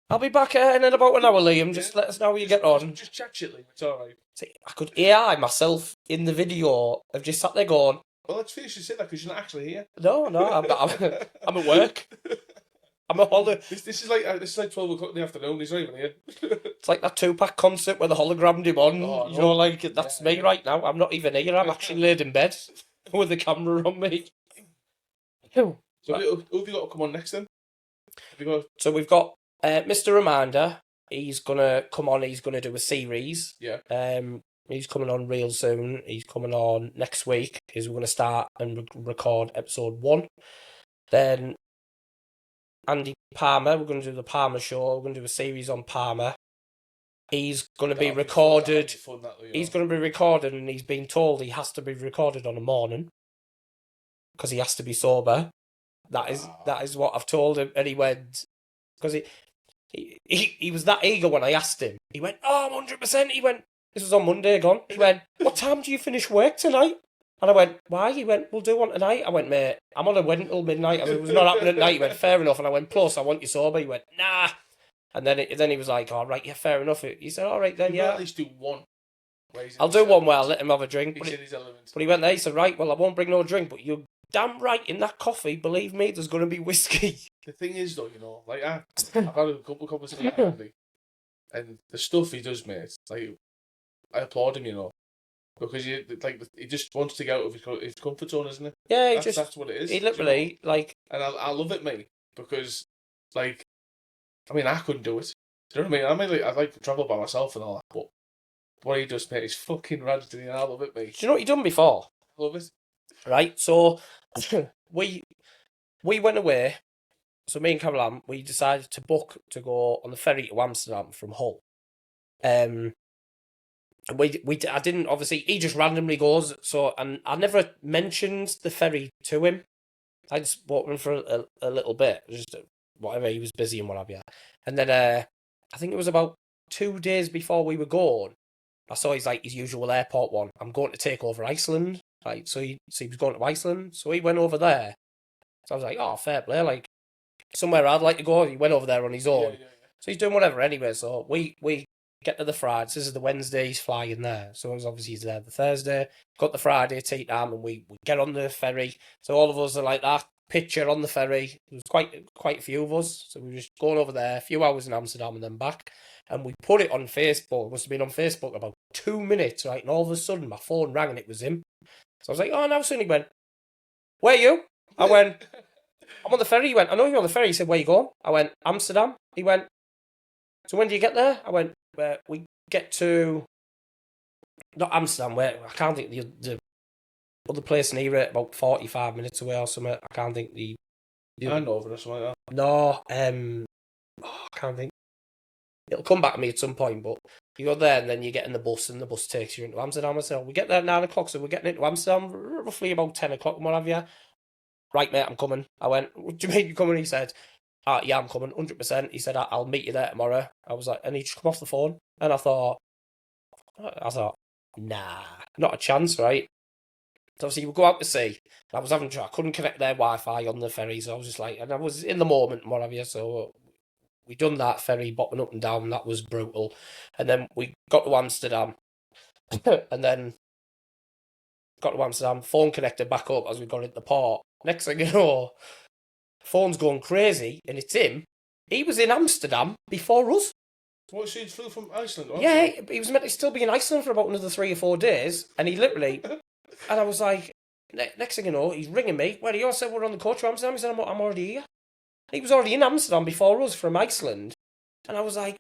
I'll be back in about an hour, Liam. Just let us know how you get on. Just chat shit, Liam. It's alright. See, I could AI myself in the video of just sat there going, well, let's finish you say that because you're not actually here. No, I'm at work. I'm a hologram. This is like 12 o'clock in the afternoon. He's not even here. It's like that Tupac concert where the hologrammed him on. Oh, you know, like that's me right now. I'm not even here. I'm actually laid in bed with the camera on me. So who have you got to come on next then? So we've got Mr. Amanda. He's gonna come on. He's gonna do a series. Yeah. He's coming on real soon. He's coming on next week. We're going to start and record episode 1. Then Andy Palmer, we're going to do the Palmer show. We're going to do a series on Palmer. He's going to be recorded. He's going to be recorded, and he's been told he has to be recorded on a morning because he has to be sober. That is what I've told him. And he went, because he was that eager when I asked him. He went, oh, 100%. He went, this was on Monday, gone. He went, what time do you finish work tonight? And I went, why? He went, we'll do one tonight. I went, mate, I'm on a wedding till midnight. I mean, it was not happening at night. He went, fair enough. And I went, plus, I want you sober. He went, nah. And then he was like, all right, yeah, fair enough. He said, all right, then, yeah. At least do one. I'll do one where I'll let him have a drink. But he went there, he said, right, well, I won't bring no drink, but you're damn right, in that coffee, believe me, there's going to be whiskey. The thing is, though, like, I've had a couple of conversations and the stuff he does, mate, like, I applaud him, because he just wants to get out of his comfort zone, isn't it? Yeah, that's what it is. He literally, like... And I love it, mate, because, like, I mean, I couldn't do it. Do you know what I mean? I'd like to travel by myself and all that, but what he does, mate, is fucking rad, and I love it, mate. Do you know what he done before? I love it. Right, so we went away. So me and Caroline, we decided to book to go on the ferry to Amsterdam from Hull. I didn't, obviously, he just randomly goes, so, and I never mentioned the ferry to him. I just walked him for a little bit, just whatever, he was busy and what have you. And then, I think it was about 2 days before we were going, I saw his usual airport one. I'm going to take over Iceland. Like, so he was going to Iceland, so he went over there. So I was like, oh, fair play, like, somewhere I'd like to go. He went over there on his own. Yeah. So he's doing whatever anyway, so we get to the Friday. This is the Wednesday, he's flying there. So obviously he's there the Thursday. Got the Friday tea time, and we get on the ferry. So all of us are like that picture on the ferry. There was quite a few of us. So we were just going over there, a few hours in Amsterdam and then back. And we put it on Facebook. It must have been on Facebook about 2 minutes, right? And all of a sudden my phone rang and it was him. So I was like, oh, now soon. He went, where are you? I went, I'm on the ferry. He went, I know you're on the ferry. He said, where you going? I went, Amsterdam. He went, so when do you get there? I went, we get to, not Amsterdam, where I can't think the other place near it, about 45 minutes away or something. I can't think the Hanover or something like that. No, I can't think. It'll come back to me at some point, but you go there and then you get in the bus and the bus takes you into Amsterdam. I said, we get there at 9 o'clock, so we're getting into Amsterdam roughly about 10 o'clock and what have you. Right, mate, I'm coming. I went, what do you mean you're coming? He said, yeah, I'm coming, 100%. He said, I'll meet you there tomorrow. I was like, and he just come off the phone. And I thought, nah, not a chance, right? So obviously we go out to sea. I was having trouble. I couldn't connect their Wi-Fi on the ferry, so I was just like, and I was in the moment and what have you, so we done that ferry bopping up and down, and that was brutal. And then we got to Amsterdam, and then got to Amsterdam, phone connected back up as we got into the port. Next thing you know, phone's going crazy, and it's him. He was in Amsterdam before us. What, so you flew from Iceland? Yeah, he was meant to still be in Iceland for about another 3 or 4 days, and he literally... and I was like, next thing you know, he's ringing me. Where are you? I said, we're on the coach to Amsterdam. He said, I'm already here. He was already in Amsterdam before us from Iceland. And I was like,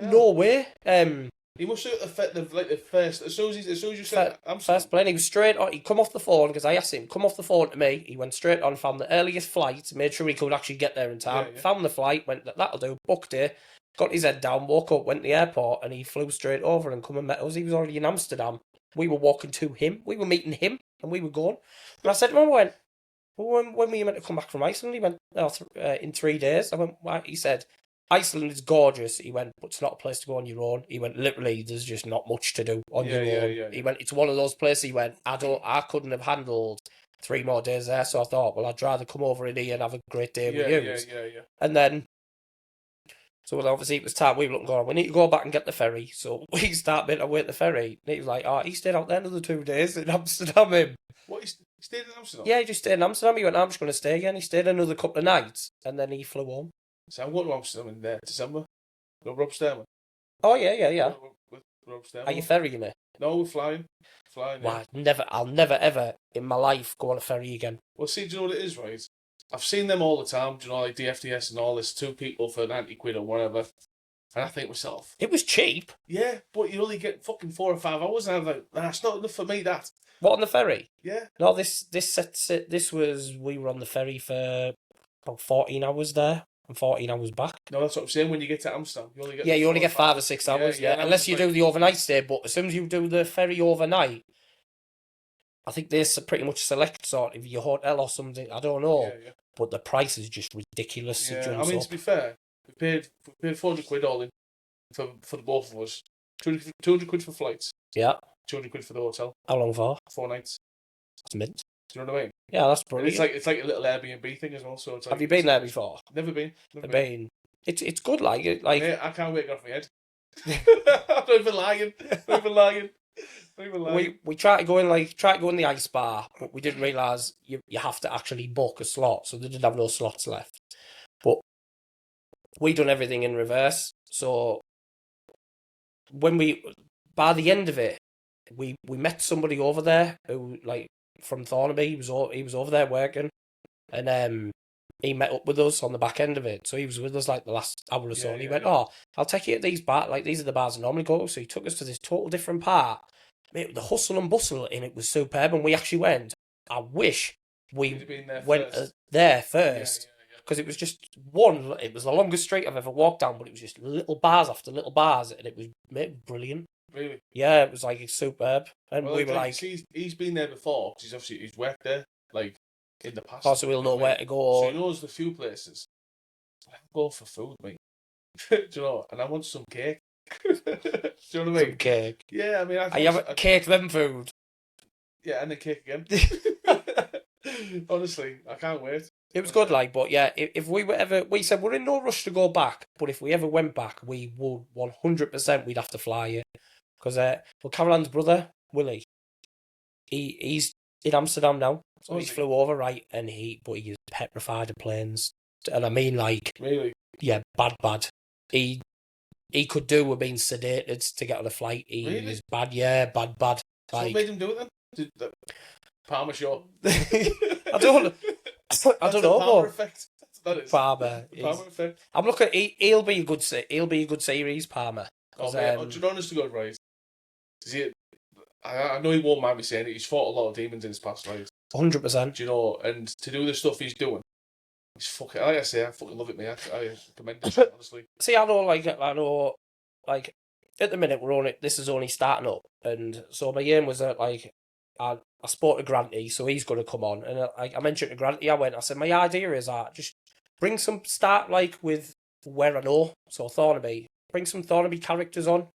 no way. He must have affected the first, as soon as you said Amsterdam. First plane, he was straight on. He'd come off the phone, because I asked him, come off the phone to me. He went straight on, found the earliest flight, made sure he could actually get there in time. Yeah. Found the flight, went, that'll do, booked it, got his head down, woke up, went to the airport, and he flew straight over and come and met us. He was already in Amsterdam. We were walking to him. We were meeting him, and we were going. And I said to him, when were you meant to come back from Iceland? He went, in 3 days. I went, why? He said, Iceland is gorgeous. He went, but it's not a place to go on your own. He went, literally, there's just not much to do on your own. Yeah. He went, it's one of those places. He went, I couldn't have handled 3 more days there. So I thought, well, I'd rather come over in here and have a great day with you. Yeah. And then, so obviously it was time. We were looking, going, we need to go back and get the ferry. So we started to wait the ferry. And he was like, he stayed out there another 2 days in Amsterdam. Him. What, he stayed in Amsterdam? Yeah, he just stayed in Amsterdam. He went, I'm just going to stay again. He stayed another couple of nights, and then he flew home. So I'm going to Amsterdam in December. No, Rob Sterman. Oh, yeah. With Rob Sterman. Are you ferrying me? No, we're flying. Well, I'll never ever in my life go on a ferry again. Well, see, do you know what it is, right? I've seen them all the time, do you know, like DFDS and all this, 2 people for 90 quid or whatever. And I think to myself, It was cheap. yeah, but you only get fucking 4 or 5 hours, and I'm like, that's not enough for me, that. What, on the ferry? Yeah. No, we were on the ferry for about 14 hours there and 14 hours back. No, that's what I'm saying. When you get to Amsterdam, you only get You only get 5 or 6 hours, Yeah, unless you do the overnight stay. But as soon as you do the ferry overnight, I think there's pretty much select sort of your hotel or something. I don't know, Yeah. but the price is just ridiculous. Yeah, It I jumps mean, up. to be fair, we paid 400 quid all in for the both of us. 200 quid for flights, Yeah. 200 quid for the hotel, How long for? 4 nights. That's mint. Do you know what I mean? Yeah, that's And brilliant. it's like a little Airbnb thing as well. So it's like, Have you been there before? Never been. I've been. It's good. Like Yeah, I can't wait to get off my head. I'm not even lying. we tried to go in the ice bar, but we didn't realise you have to actually book a slot, so they didn't have no slots left. But we done everything in reverse. So by the end of it, we met somebody over there who, like, from Thornaby. He was over there working, and he met up with us on the back end of it. So he was with us like the last hour or so, and he went, "Oh, I'll take you to these bars. Like, these are the bars I normally go to." So he took us to this total different part. Mate, the hustle and bustle in it was superb, and we actually went. I wish we went there first. Because it was just it was the longest street I've ever walked down, but it was just little bars after little bars, and it was brilliant. Really? Yeah, it was like superb. And Well, we were like, he's been there before, because he's worked there, like, in the past. so we'll know where to go. So he knows the few places. I'm going for food, mate. Do you know? And I want some cake. Do you know what I mean? Some cake. Yeah, I mean, I have a cake, then food. Yeah, and then cake again. Honestly, I can't wait. It was good, like, but yeah, if we were ever, we said we're in no rush to go back, but if we ever went back, we would 100%, we'd have to fly it. Because, Caroline's brother, Willie, he's in Amsterdam now, so he flew over, right, and he is petrified of planes. And I mean, like, Really? Yeah, bad. He could do with being sedated to get on a flight. He was bad, yeah, bad. So Like, what made him do it then? Parma show. I don't know. Parma effect. That is. Palmer. Parma effect. I'm looking. He'll be a good series, Palmer. Oh, mate, to be honest to God, right? I know he won't mind me saying it. He's fought a lot of demons in his past, right? 100%. Do you know? And to do the stuff he's doing, It's fucking, like I say, I fucking love it, mate. I commend it, honestly. See, I know, like, at the minute this is only starting up, and so my aim was that, like, I spoke to Granty, so he's going to come on, and I mentioned to Granty, I said, my idea is just bring some start, like, with where I know, so Thornaby, bring some Thornaby characters on,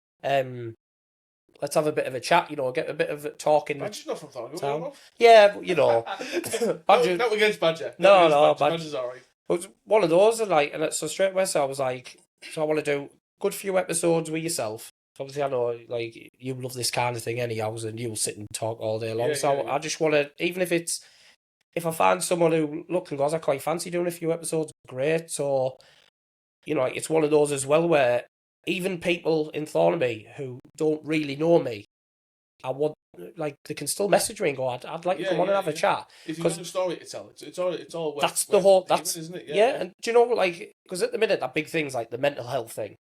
let's have a bit of a chat, get a bit of talking. Badger's not from Thornaby. Yeah, but, Badger, not against Badger. No, Badger's alright. It was one of those, like, and so straight away, so I was like, so I want to do a good few episodes with yourself. Obviously, I know, like, you love this kind of thing anyhow, and you'll sit and talk all day long. I just want to, even if I find someone who looks and goes, I quite fancy doing a few episodes, great. So, it's one of those as well where even people in Thornaby who don't really know me, I want, like, they can still message me and go, I'd like to come on and have a chat. If you've got a story to tell, it's all that's the whole, that's, isn't it? Yeah, and do you know, like, because at the minute, that big thing's like the mental health thing,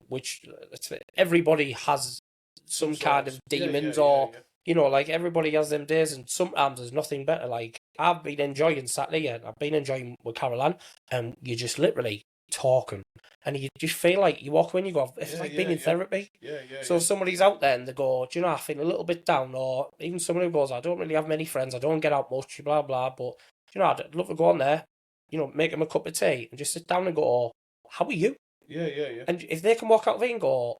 which everybody has some kind of demons or, like, everybody has them days, and sometimes there's nothing better. Like, I've been enjoying Saturday, and I've been enjoying with Caroline, and you just literally talking, and you just feel like you walk when you go, it's like being in therapy. So if somebody's out there and they go, do you know, I feel a little bit down, or even someone who goes, I don't really have many friends, I don't get out much, blah blah, but I'd love to go on there, make them a cup of tea and just sit down and go, oh, how are you? Yeah. And if they can walk out of it and go,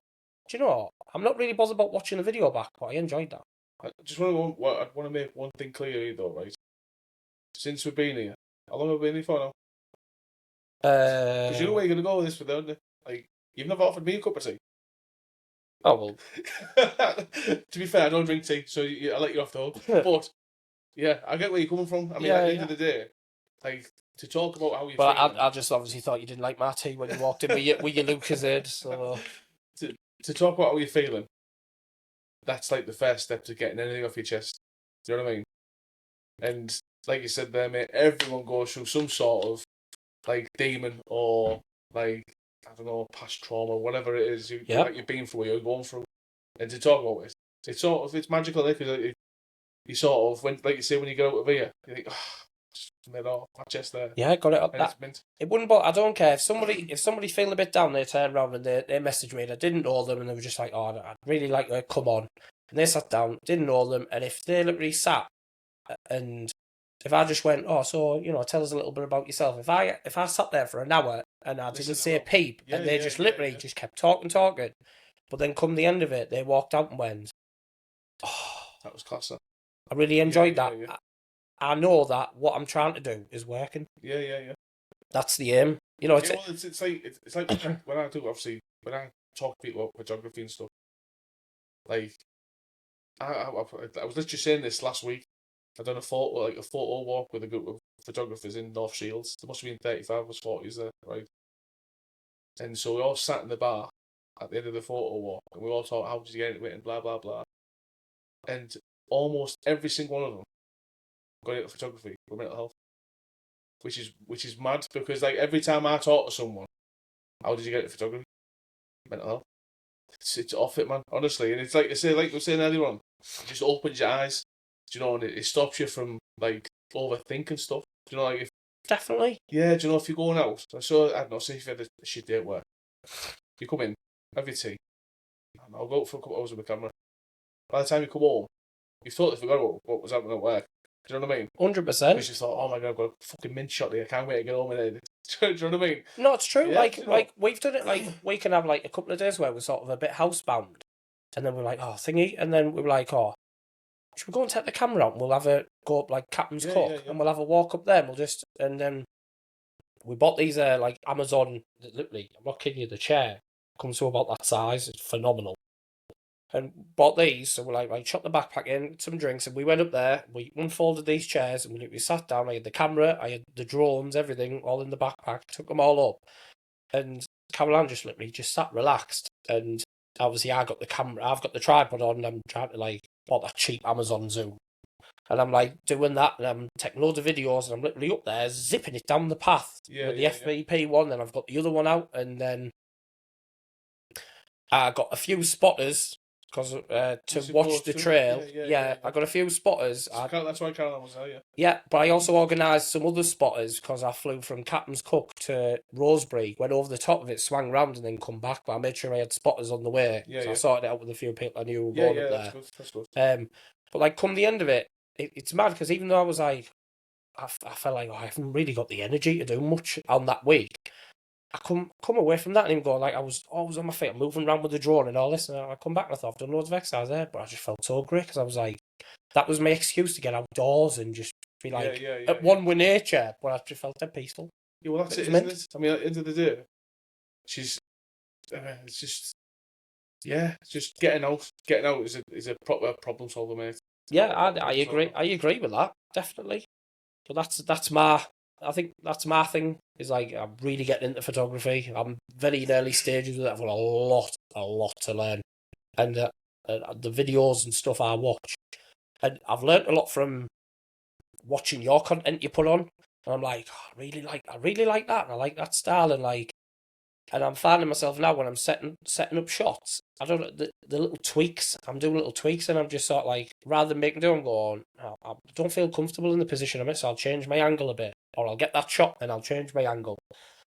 do you know, I'm not really bothered about watching the video back, but I enjoyed that. I just want to make one thing clear here, though, right? Since we've been here, how long have we been here for now? Because you know where you're going to go with this, don't you? Like, you've never offered me a cup of tea. Oh, well. To be fair, I don't drink tea, so I'll let you off the hook. But, yeah, I get where you're coming from. I mean, at the end of the day, like, to talk about how you feel... I just obviously thought you didn't like my tea when you walked in with your Lucozade, so... To talk about how you're feeling, that's, like, the first step to getting anything off your chest. Do you know what I mean? And, like you said there, mate, everyone goes through some sort of, like, demon or, like, I don't know, past trauma, whatever it is like you've been through or you're going through. And to talk about it, it's magical, because you sort of, when, like you say, when you get out of here, you think, just made off my chest there. Yeah, got it up. It wouldn't, but I don't care. If somebody's feeling a bit down, they turn around and they message me, and I didn't know them, and they were just like, oh, I'd really like to come on. And they sat down, didn't know them, and if they literally sat, and if I just went, oh, so, tell us a little bit about yourself. If I sat there for an hour and I didn't say a peep, and they just literally just kept talking, but then come the end of it, they walked out and went, oh, that was class. I really enjoyed that. Yeah. I know that what I'm trying to do is working. Yeah. That's the aim. It's like when I do, obviously, when I talk to people about photography and stuff, like, I was literally saying this last week. I done a photo walk with a group of photographers in North Shields. There must have been 35 of us 40s there, right? And so we all sat in the bar at the end of the photo walk, and we all talked, how did you get into it, and blah, blah, blah. And almost every single one of them got into photography for mental health, which is mad, because, like, every time I talk to someone, how did you get into photography? Mental health. It's off it, man, honestly. And it's like I say, like we were saying earlier on, it just opens your eyes. Do you know, and it stops you from, like, overthinking stuff. Do you know, like, definitely. Yeah, do you know, if you're going out, so I don't know, say if you had a shit day at work, you come in, have your tea, and I'll go out for a couple of hours with my camera. By the time you come home, you've totally forgot about what was happening at work. Do you know what I mean? 100%. Because you thought, oh my god, I've got a fucking mint shot here, I can't wait to get home in it. Do you know what I mean? No, it's true. Yeah, like we've done it, like, we can have, like, a couple of days where we're sort of a bit housebound, and then we're like, oh, thingy, and then we're like, oh, should we go and take the camera out and we'll have a go up, like, Captain's Cook, and we'll have a walk up there, and and then we bought these, like, Amazon, literally, I'm not kidding you, the chair comes to about that size, it's phenomenal. And bought these, so we're like, shot the backpack in, some drinks, and we went up there, we unfolded these chairs, and we sat down, I had the camera, I had the drones, everything, all in the backpack, took them all up, and Caroline just literally just sat relaxed, and obviously I got the camera, I've got the tripod on, and I'm trying to, like, bought that cheap Amazon Zoom, and I'm, like, doing that, and I'm taking loads of videos, and I'm literally up there, zipping it down the path with the FVP one, then I've got the other one out, and then I got a few spotters because to Yes, of watch course, the too. trail. Yeah. I got a few spotters. That's why Caroline was there, yeah. Yeah, but I also organised some other spotters because I flew from Captain's Cook to Rosebery, went over the top of it, swung round, and then come back. But I made sure I had spotters on the way. Yeah, So I yeah. sorted it out with a few people I knew who were Yeah, going yeah, up that's there. good. That's good. But like, come the end of it, it's mad because even though I was like, I felt like I haven't really got the energy to do much on that week. I come away from that and even go like I was always on my feet, moving around with the drone and all this, and I come back and I thought I've done loads of exercise there, but I just felt so great because I was like, that was my excuse to get outdoors and just be like at one with nature, but I just felt dead peaceful. Yeah, well, that's it, meant. isn't it? I mean, at the end of the day, it's just, it's just getting out. Getting out is a proper problem solver, mate. Yeah, I agree. I agree with that, definitely. But I think that's my thing. Is like I'm really getting into photography. I'm very in early stages with it. I've got a lot to learn, and the videos and stuff I watch, and I've learned a lot from watching your content you put on. And I'm like, oh, I really like that. And I like that style, and I'm finding myself now when I'm setting up shots. I don't know the little tweaks. I'm doing little tweaks, and I'm just sort of like rather than making do, I'm going. Oh, I don't feel comfortable in the position I'm in, so I'll change my angle a bit, or I'll get that shot and I'll change my angle.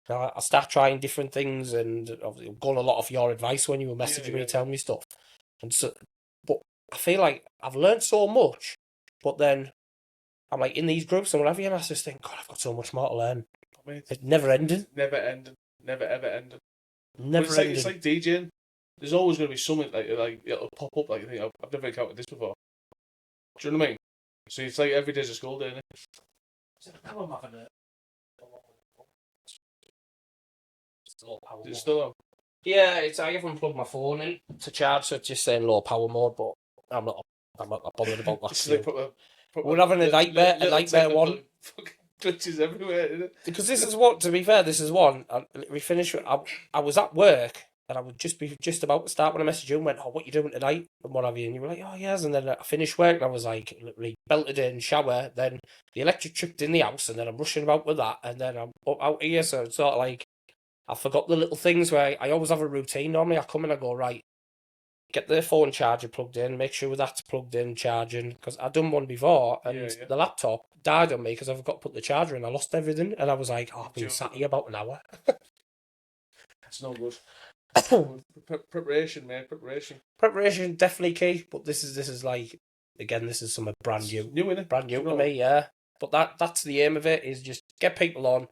Now I'll start trying different things, and I've gone a lot of your advice when you were messaging me, telling me stuff, and so. But I feel like I've learned so much, but then I'm like in these groups and whatever, and I just think, God, I've got so much more to learn. It's never ending. Never ending. Never ever ending. Never ending. It's like DJing. There's always going to be something like it'll pop up. Like, I think I've never encountered this before. Do you know what I mean? So it's like every day's a school day, isn't it? Is it still on? Yeah, I haven't plugged my phone in to charge, so it's just saying low power mode. But I'm not bothered about that. It's like proper we're having a nightmare one. Fucking glitches everywhere, isn't it? Because this is what, to be fair, this is one. We finished. I was at work and I would just about to start when I messaged you and went, "Oh, what you doing tonight?" and what have you. And you were like, "Oh, yes." And then I finished work and I was like, literally belted in, shower. Then the electric tripped in the house, and then I'm rushing about with that, and then I'm up out here. So it's sort of like I forgot the little things where I always have a routine. Normally, I come in, I go right. Get the phone charger plugged in, make sure that's plugged in, charging, because I'd done one before, and the laptop died on me because I've got to put the charger in. I lost everything, and I was like, oh, I've been sat here about an hour. It's no good. Preparation, man, preparation. Preparation, definitely key, but this is like, again, this is something brand new. New, innit? Brand new to me, yeah. But that's the aim of it, is just get people on.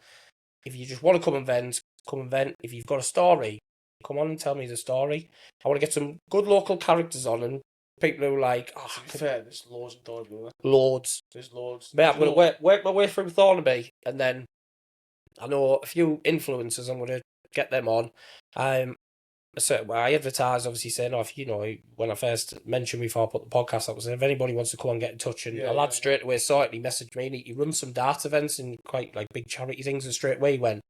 If you just want to come and vent, come and vent. If you've got a story, come on and tell me the story. I want to get some good local characters on and people who like. Oh, to be fair, there's loads in Thornaby. Loads. There's loads. Mate, I'm going to work my way through Thornaby, and then I know a few influencers. I'm going to get them on. So I advertised, obviously, saying, "Oh, if you know, when I first mentioned before I put the podcast up, I said if anybody wants to come and get in touch, and a lad straight away saw it. And he messaged me. And he runs some dart events and quite like big charity things, and straight away he went,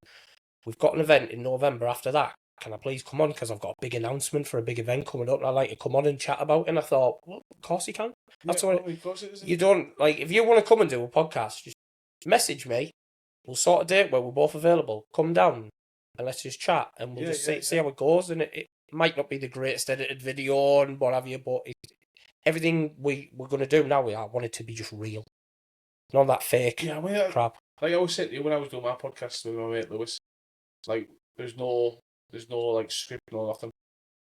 "We've got an event in November after that. Can I please come on? Because I've got a big announcement for a big event coming up, and I'd like to come on and chat about it." And I thought, well, of course you can. That's what of course it is. You don't like if you want to come and do a podcast, just message me. We'll sort a date where we're both available. Come down and let's just chat, and we'll just see how it goes. And it might not be the greatest edited video and what have you, but everything we're going to do now, I want it to be just real, not that fake crap. Like I always said to you when I was doing my podcast with my mate Lewis, like there's no like script or nothing.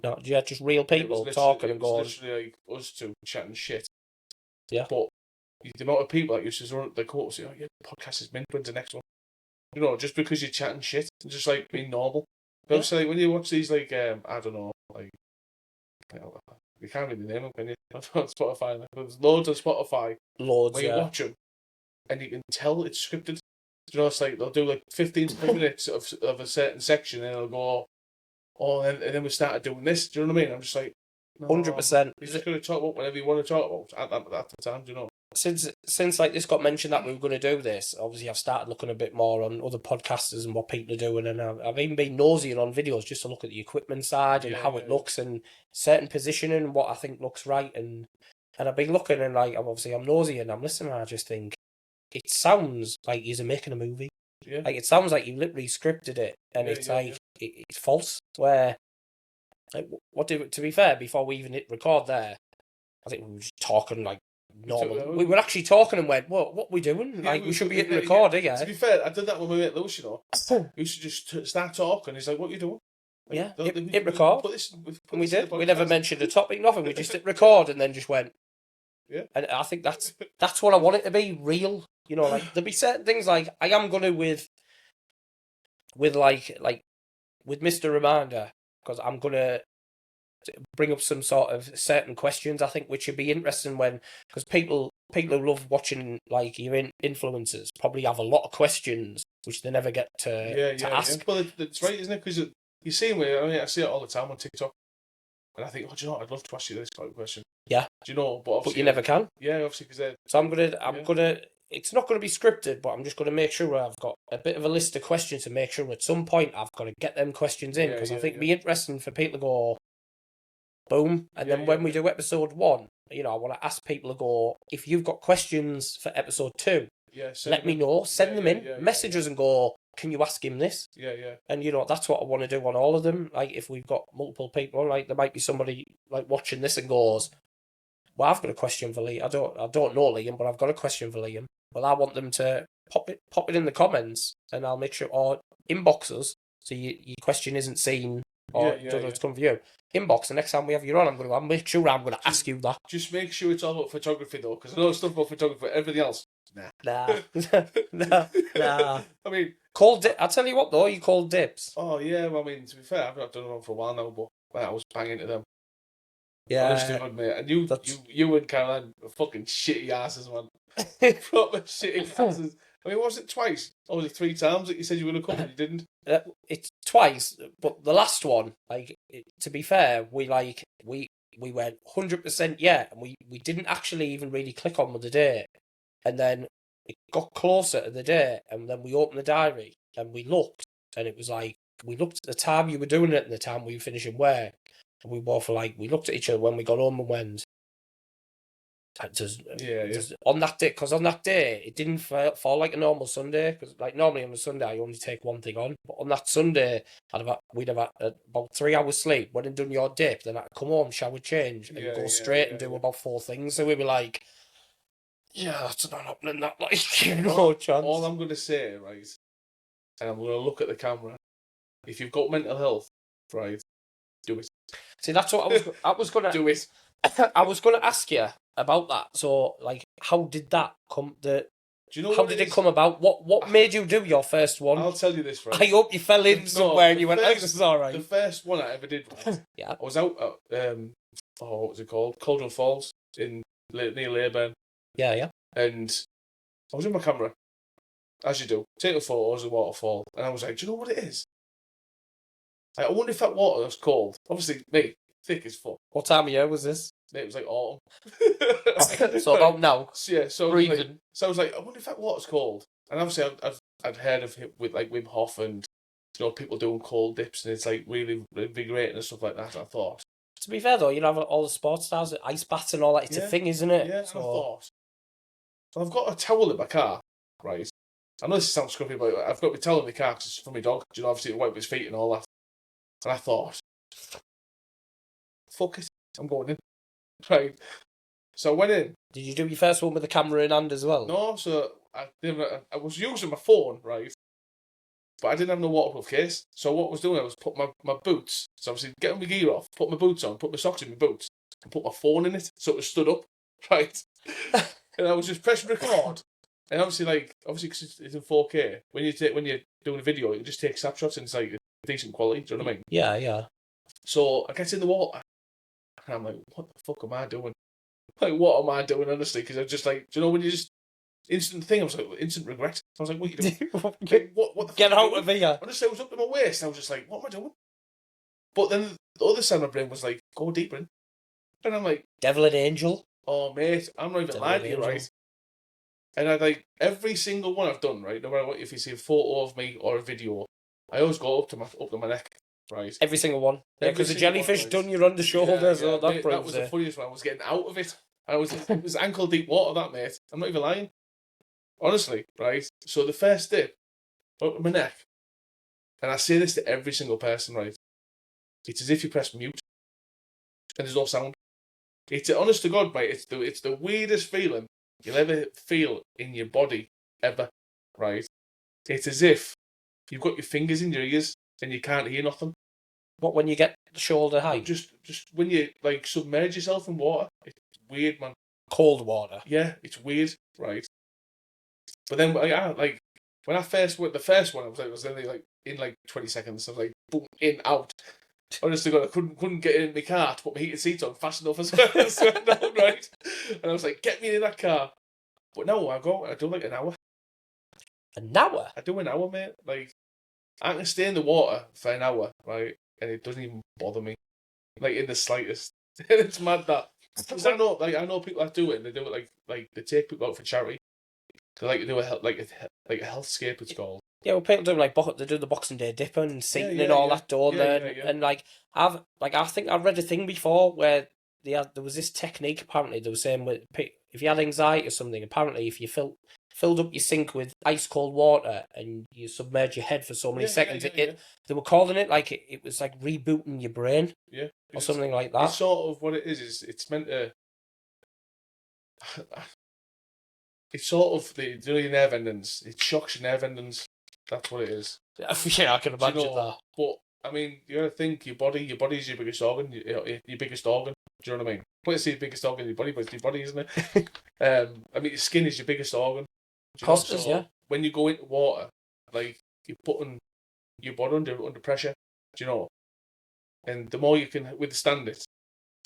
No, yeah, just real people talking and going. It's literally like us two chatting shit. Yeah. But the amount of people that used to run the quote say, "Oh yeah, the podcast is mint. When's the next one?" You know, just because you're chatting shit, just like being normal. But also, like when you watch these, like I don't know, like you can't really name them, can you? On Spotify, like, there's loads on Spotify. Loads. When you watch them, and you can tell it's scripted. You know, it's like they'll do like 15 minutes of a certain section, and they'll go, "Oh," and then we started doing this. Do you know what I mean? I'm just like, 100%. You're just going to talk about whatever you want to talk about at the time. Do you know? Since like this got mentioned that we were going to do this, obviously I've started looking a bit more on other podcasters and what people are doing, and I've even been nosying on videos just to look at the equipment side and how it looks and certain positioning and what I think looks right, and I've been looking and like I'm nosy and I'm listening and I just think it sounds like you're making a movie. Yeah. Like it sounds like you literally scripted it, and it's like it's false. Where Like, to be fair, before we even hit record there, I think we were just talking like normal. We were actually talking and went, what we doing? Like, we should be hitting record, yeah. To be fair, I did that with my mate Lewis, you know. We used to just start talking. He's like, what are you doing? Like, yeah, hit record. And we did. We never mentioned a topic, nothing. We just hit record and then just went. Yeah. And I think that's what I want it to be, real. You know, like, there'll be certain things like I am going to with Mr. Reminder, because I'm going to bring up some sort of certain questions, I think, which would be interesting because people who love watching like your influencers probably have a lot of questions which they never get to ask. Yeah. Well, it's right, isn't it? Because you see them, I see it all the time on TikTok, and I think, do you know what? I'd love to ask you this type of question. Yeah. Do you know? But you never can. Yeah, obviously, because so I'm gonna. It's not going to be scripted, but I'm just going to make sure I've got a bit of a list of questions to make sure at some point I've got to get them questions in, because I think it'd be interesting for people to go, boom, and then when we do episode 1, you know, I want to ask people to go, if you've got questions for episode 2, let me know, send them in, message us and go, can you ask him this? Yeah. And, you know, that's what I want to do on all of them. Like, if we've got multiple people, like, there might be somebody, like, watching this and goes, well, I've got a question for Liam. I don't know Liam, but I've got a question for Liam. Well, I want them to pop it in the comments, and I'll make sure, or inbox us, so your question isn't seen, or doesn't have to come for you. Inbox, the next time we have you on, I'll make sure I'm going to ask you that. Just make sure it's all about photography, though, because I know stuff about photography, everything else, Nah. I mean... I'll tell you what, though, you called dips. Oh, yeah, well, I mean, to be fair, I've not done one for a while now, but I was banging to them. Yeah. Honestly, man, mate. And you and Caroline are fucking shitty asses, man. Proper shitty asses. I mean, was it twice? Or was it 3 times that you said you were going to come and you didn't? It's twice, but the last one, like, to be fair, we went 100% yeah, and we didn't actually even really click on with the date. And then it got closer to the date, and then we opened the diary, and we looked, and it was like, we looked at the time you were doing it and the time we were finishing work, and we both were like, we looked at each other when we got home and went, on that day, because on that day it didn't fall like a normal Sunday, because like normally on a Sunday I only take one thing on, but on that Sunday we'd have had about 3 hours sleep, went and done your dip, then I'd come home, shower, change, and go straight and do about 4 things. So we were like, that's not happening, that, like, no chance. All I'm going to say, right, and I'm going to look at the camera, if you've got mental health, right, do it. See, that's what I was going to do it. I was going to ask you about that. So, like, how did that come? How did it come about? What made you do your first one? I'll tell you this, right. I hope you fell in somewhere and you went, "Oh, this is all right." The first one I ever did, right, I was out at what was it called? Cauldron Falls near Leyburn. Yeah. And I was with my camera, as you do, taking photos of the waterfall, and I was like, do you know what it is? I wonder if that water was cold. Obviously, mate, thick as fuck. What time of year was this? Mate, it was like autumn. So about now. So breathing. I was like, I wonder if that water's cold. And obviously, I'd heard of it with like Wim Hof and, you know, people doing cold dips, and it's like really invigorating and stuff like that. I thought. To be fair though, you know, all the sports stars, ice baths and all that. It's a thing, isn't it? Yeah. So I thought. So I've got a towel in my car, right? I know this sounds scruffy, but I've got my towel in my car because it's for my dog. You know, obviously to wipe his feet and all that. And I thought, fuck it, I'm going in. Right. So I went in. Did you do your first one with the camera in hand as well? No, so I was using my phone, right? But I didn't have no waterproof case. So what I was doing, I was put my boots. So obviously getting my gear off, put my boots on, put my socks in my boots, and put my phone in it. So it was stood up, right? And I was just pressing record. And obviously because it's in 4K, when you're doing a video, you just take snapshots and it's like decent quality. Do you know what I mean? Yeah. So I get in the water, and I'm like, what the fuck am I doing? Like, what am I doing, honestly? Because I'm just like, do you know when you just instant thing? I was like, instant regret. I was like, what are you doing? what the Get fuck out of here. Honestly, I was up to my waist. I was just like, what am I doing? But then the other side of my brain was like, go deeper in. And I'm like, devil and angel. Oh, mate, I'm not even lying to you, right? And I like every single one I've done, right? No matter what, if you see a photo of me or a video, I always go up to my neck, right? Every single one. Yeah, because the jellyfish done you on the shoulders. Yeah, that was the funniest one. I was getting out of it. It was ankle deep water, that, mate. I'm not even lying. Honestly, right? So the first dip, up to my neck, and I say this to every single person, right? It's as if you press mute. and there's no sound. It's honest to God, mate. It's the weirdest feeling you'll ever feel in your body ever, right? It's as if you've got your fingers in your ears and you can't hear nothing. What, when you get shoulder height? Just when you like submerge yourself in water, it's weird, man. Cold water. Yeah, it's weird, right? But then, like when I first went, the first one, I was only like in like 20 seconds. I was like, boom, in, out. Honestly, God, I couldn't get in my car to put my heated seats on fast enough as well. Right? And I was like, get me in that car. But no, I do like an hour. An hour? I do an hour, mate. Like, I can stay in the water for an hour, right? And it doesn't even bother me, like in the slightest. It's mad that. Because I know people that do it. And they do it like they take people out for charity. They like to do a healthscape. It's called. Yeah, well, people do they do the Boxing Day dip and seating and all that, don't they? And like I think I read a thing before where there was this technique. Apparently, they were saying if you had anxiety or something, apparently if you filled up your sink with ice cold water and you submerge your head for so many seconds, they were calling it like it was like rebooting your brain, or something like that. It's sort of what it is it's meant to. It's sort of your nerve endings. It shocks your nerve endings. That's what it is. Yeah, I can imagine that. But I mean, you got to think your body's your biggest organ. Your biggest organ. Do you know what I mean? I wouldn't say your biggest organ in your body, but it's your body, isn't it? I mean, your skin is your biggest organ. Costas, yeah. When you go into water, like you're putting your body under pressure. Do you know? And the more you can withstand it,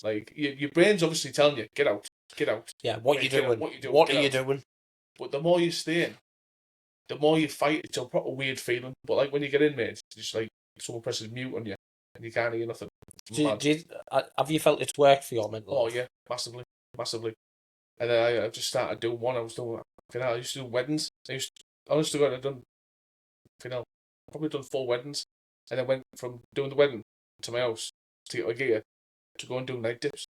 like your brain's obviously telling you, get out. Yeah, what are you doing? What are you doing? But the more you stay in, the more you fight. It's a proper weird feeling. But like when you get in, mate, it's just like someone presses mute on you and you can't hear nothing. Have you felt it's worked for your mental health? Oh yeah, massively. And then I just started doing one. I used to do weddings. Honestly, I've done, probably done 4 weddings, and I went from doing the wedding to my house to get my gear to go and do night dips.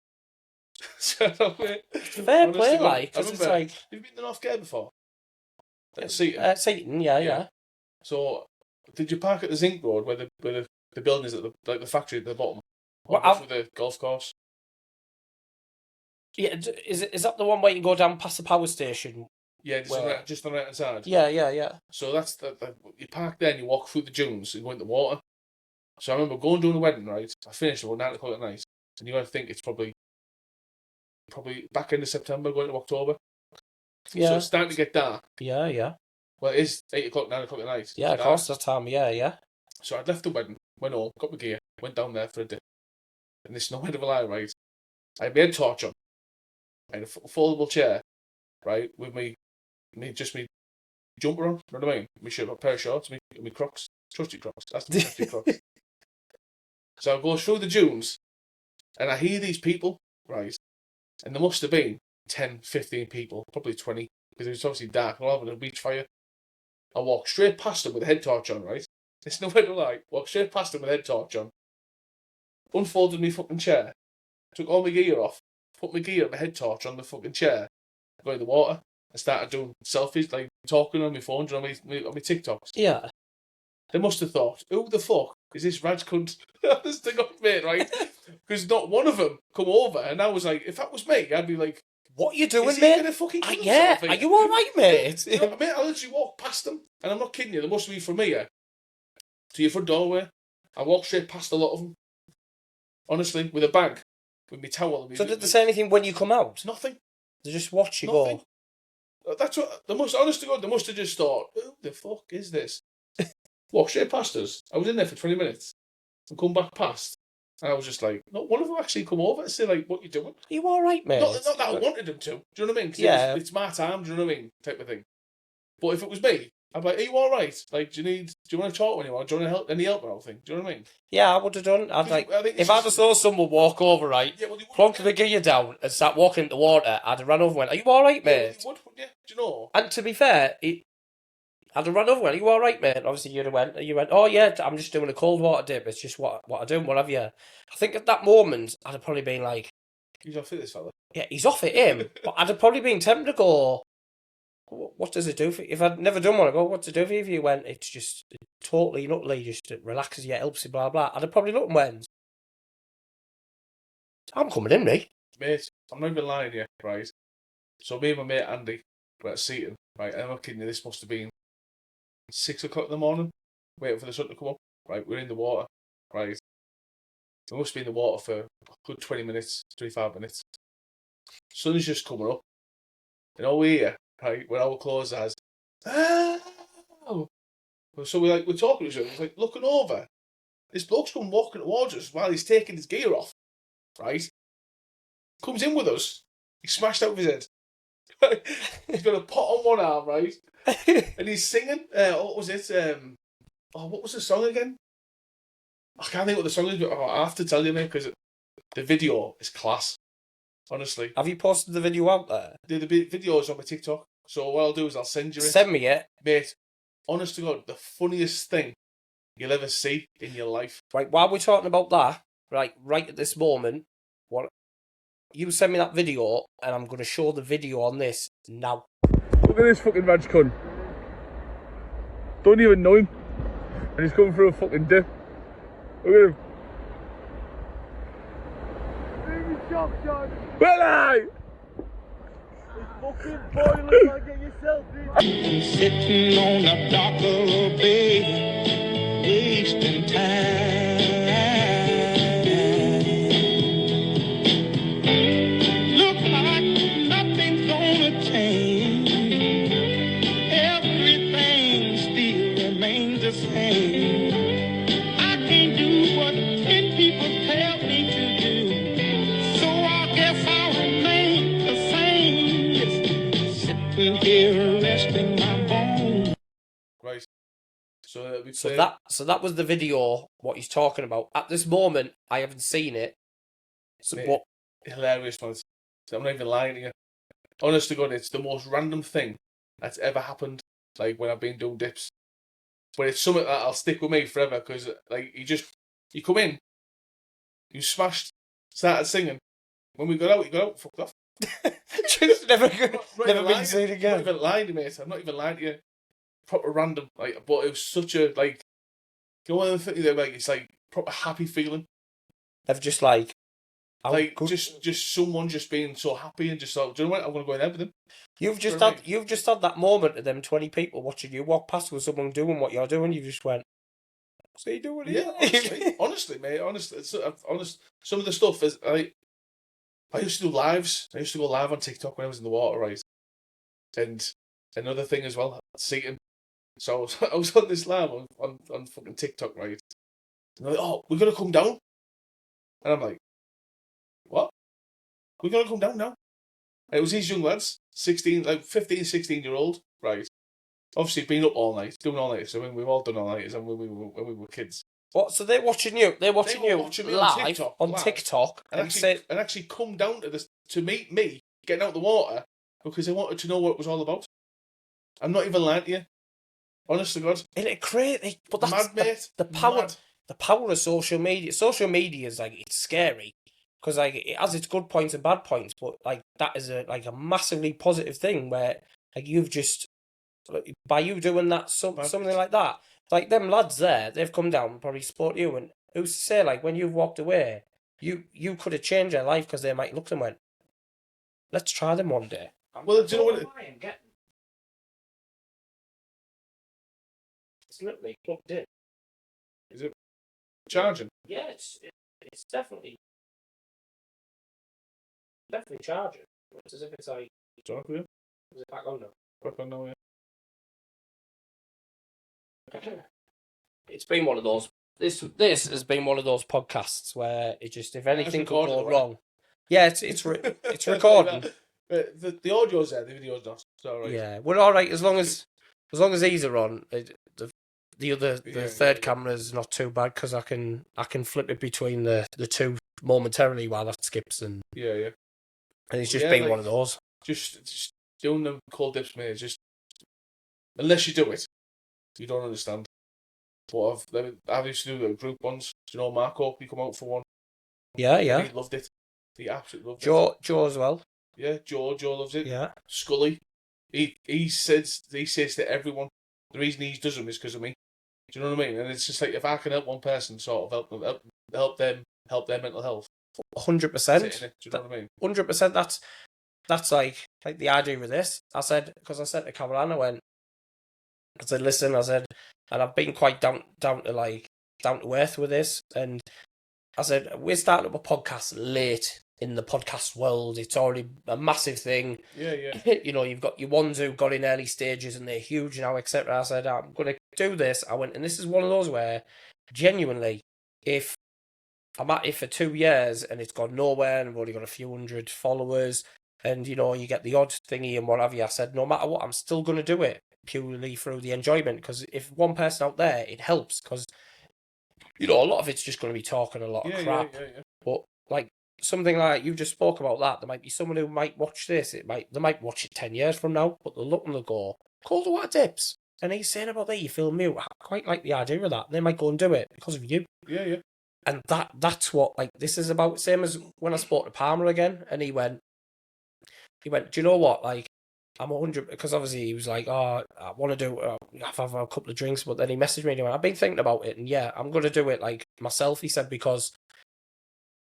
So, fair play, like, because it's like... You've been to North Gate before? Seaton, yeah. So, did you park at the Zinc Road where the building is at the factory at the bottom? With the golf course? Yeah, is that the one where you go down past the power station? Yeah, just on the right hand side. Yeah. So that's you park there and you walk through the dunes and go into the water. So I remember going doing the wedding, right? I finished about 9 o'clock at night, and you got to think it's probably back into September, going to October. Yeah. So it's starting to get dark. Yeah. Well, it is 8 o'clock, 9 o'clock at night. Yeah, of course, that time, yeah. So I'd left the wedding, went home, got my gear, went down there for a dip. And this no end of a lie, right? I had my head torch on. I had a foldable chair, right, with me jumper on, you know what I mean? My pair of shorts, me Crocs, trusty Crocs. That's the trusty Crocs. So I go through the dunes, and I hear these people, right? And there must have been 10, 15 people, probably 20, because it was obviously dark, and all having a beach fire. I walked straight past them with a head torch on, right? It's no way to lie. Walked straight past them with a head torch on. Unfolded my fucking chair. Took all my gear off. Put my gear and my head torch on the fucking chair. Got in the water. I started doing selfies, like talking on my phone, on my TikToks. Yeah. They must have thought, who the fuck is this Raj cunt? This thing up, mate, right? Because not one of them come over, and I was like, if that was me, I'd be like, what are you doing, is mate? Gonna fucking kill yeah, are you alright, mate? Mate, I literally walked past them, and I'm not kidding you, they must be from here to your front doorway. I walked straight past a lot of them. Honestly, with a bag, with my towel. So did they say anything when you come out? Nothing. They just watch you Nothing. go. That's what the most honest to God. They must have just thought, "Who the fuck is this?" Walked straight past us. I was in there for 20 minutes, and come back past, and I was just like, "Not one of them actually come over and say like, what you doing?" Are you all right, mate? Not that I wanted them to. Do you know what I mean? Yeah. It's my time. Do you know what I mean? Type of thing. But if it was me, I'd be like, "Are you all right? Like, do you want to talk to anyone? Do you want to help? Any help or anything?" Do you know what I mean? Yeah, I would have done. If I just saw someone walk over, right, plonk the gear down and start walking into the water, I'd have run over and went, "Are you all right, mate?" Yeah, do you know? And to be fair, I'd have run over and went, "Are you all right, mate?" Obviously, you went, "Oh yeah, I'm just doing a cold water dip. It's just what I do, what have you?" I think at that moment, I'd have probably been like, "He's off it, this fella." Yeah, he's off it, him. But I'd have probably been tempted to go, what does it do for you? If I'd never done one, I'd go, what's it do for you? If you went, it's just totally, just it relaxes you, helps you, blah, blah. I'd have probably looked and went, I'm coming in, mate. Mate, I'm not even lying to you, right? So me and my mate Andy were at Seaton, right? And I'm not kidding you, this must have been 6 o'clock in the morning, waiting for the sun to come up, right? We're in the water, right? We must be in the water for a good 20 minutes, 25 minutes. Sun's just coming up. And all we hear, right, when our clothes has, oh! So we're talking to each other, we're like looking over. This bloke's come walking towards us while he's taking his gear off, right? Comes in with us. He's smashed out of his head. He's got a pot on one arm, right? And he's singing. What was it? What was the song again? I can't think what the song is, but I have to tell you, mate, because the video is class. Honestly. Have you posted the video out there? The video is on my TikTok. So what I'll do is I'll send you it. Send me it. Mate, honest to God, the funniest thing you'll ever see in your life. Right, while we're talking about that, right at this moment, you send me that video, and I'm going to show the video on this now. Look at this fucking Raj cunt. Don't even know him. And he's coming through a fucking dip. Look at him. Well, aye! It's fucking boiling, like get yourself in. Sitting on a dock of a bay, wasting time. Look like nothing's gonna change. Everything still remains the same. I can't do what 10 people tell me to do, so I guess I'll remain the same. Sitting here resting my bones. Right. So that was the video. What he's talking about at this moment, I haven't seen it. So Mate, what? Hilarious, man. I'm not even lying to you. Honest to God, it's the most random thing that's ever happened. Like when I've been doing dips, but it's something that'll stick with me forever. Because like you come in, you smashed, started singing. When we got out, fucked off. Just never Not been even seen I'm again. not even lying to you, mate. I'm not even lying to you. Proper random, like, but it was such a like. You know, one of the things that it's like proper happy feeling. Of just like, just someone just being so happy and just like, do you know what? I'm gonna go in there with them. You've just had that moment of them 20 people watching you walk past with someone doing what you're doing. You just went, "What's he doing here?" Yeah, honestly, mate. Honestly, some of the stuff is I used to do lives. I used to go live on TikTok when I was in the water, right? And another thing as well, seating. So I was on this live on fucking TikTok, right? And they're like, "Oh, we're gonna come down," and I'm like, "What? We're gonna come down now?" And it was these young lads, 15, 16-year-old, right? Obviously, been up all night, doing all night. So when we've all done all nighters, and when we were kids. What? So they're watching you. They're watching you me live on TikTok, and actually come down to meet me getting out the water because they wanted to know what it was all about. I'm not even lying to you. Honest to God. Isn't it crazy? But that's mad, mate. the power. Mad. The power of social media. Social media is like, it's scary because like it has its good points and bad points, but like that is a massively positive thing where like you've just, by you doing that something like that, like them lads there, they've come down and probably support you, and who's to say like when you've walked away, you could have changed their life because they might look and went, let's try them one day. Well, do you know what? It's literally plugged in. Is it charging? Yeah, it's definitely charging. It's as if it's like, Is it back on now? Back on now, yeah. It's been one of those. This has been one of those podcasts where it just, if anything could go wrong. Yeah, it's recording. The audio's there, the video's not. So right. Yeah, we're all right as long as these are on. The third camera's not too bad because I can flip it between the two momentarily while that skips and yeah. And it's just been one of those. Just doing them cold dips, mate. Just unless you do it, you don't understand. But I used to do the group ones. Do you know Marco? He come out for one. Yeah. He loved it. He absolutely loved it. Joe as well. Yeah, Joe loves it. Yeah. Scully, he says to everyone, the reason he does them is because of me. Do you know what I mean? And it's just like if I can help one person, sort of help their mental health, 100%. Do you know what I mean? 100%. That's like the idea with this. I said, because I said to Caroline, I said, listen, I said, and I've been quite down to earth with this, and I said, we're starting up a podcast late in the podcast world. It's already a massive thing. Yeah. You know, you've got your ones who got in early stages and they're huge now, etc. I said, I'm going to do this. I went, and this is one of those where, genuinely, if I'm at it for 2 years and it's gone nowhere and I've only got a few hundred followers and, you know, you get the odd thingy and what have you, I said, no matter what, I'm still going to do it purely through the enjoyment, because if one person out there, it helps, because, you know, a lot of it's just going to be talking a lot of crap. Yeah. But, like, something like you just spoke about that, there might be someone who might watch this, they might watch it 10 years from now, but they'll look and they'll go, Cold Water Dips. And he's saying about that, you feel mute. I quite like the idea of that. They might go and do it because of you. Yeah. And that's what, like, this is about. Same as when I spoke to Palmer again, and he went, do you know what, like, I'm 100, because obviously he was like, oh, I want to do, have a couple of drinks, but then he messaged me and he went, I've been thinking about it, and yeah, I'm going to do it, like, myself, he said, because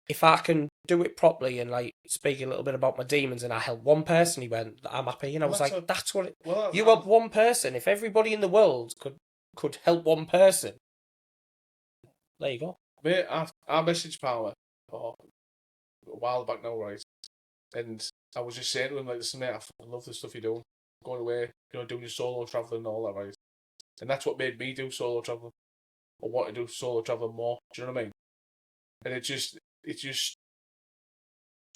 if I can do it properly and, like, speak a little bit about my demons and I help one person, he went, I'm happy. And I was like, that's what it, you help one person. If everybody in the world could help one person, there you go. Mate, I messaged Power a while back now, right? And I was just saying to him, like, listen, mate, I love the stuff you're doing. Going away, you know, doing your solo travelling and all that, right? And that's what made me do solo travelling. I want to do solo travelling more. Do you know what I mean? And it's just,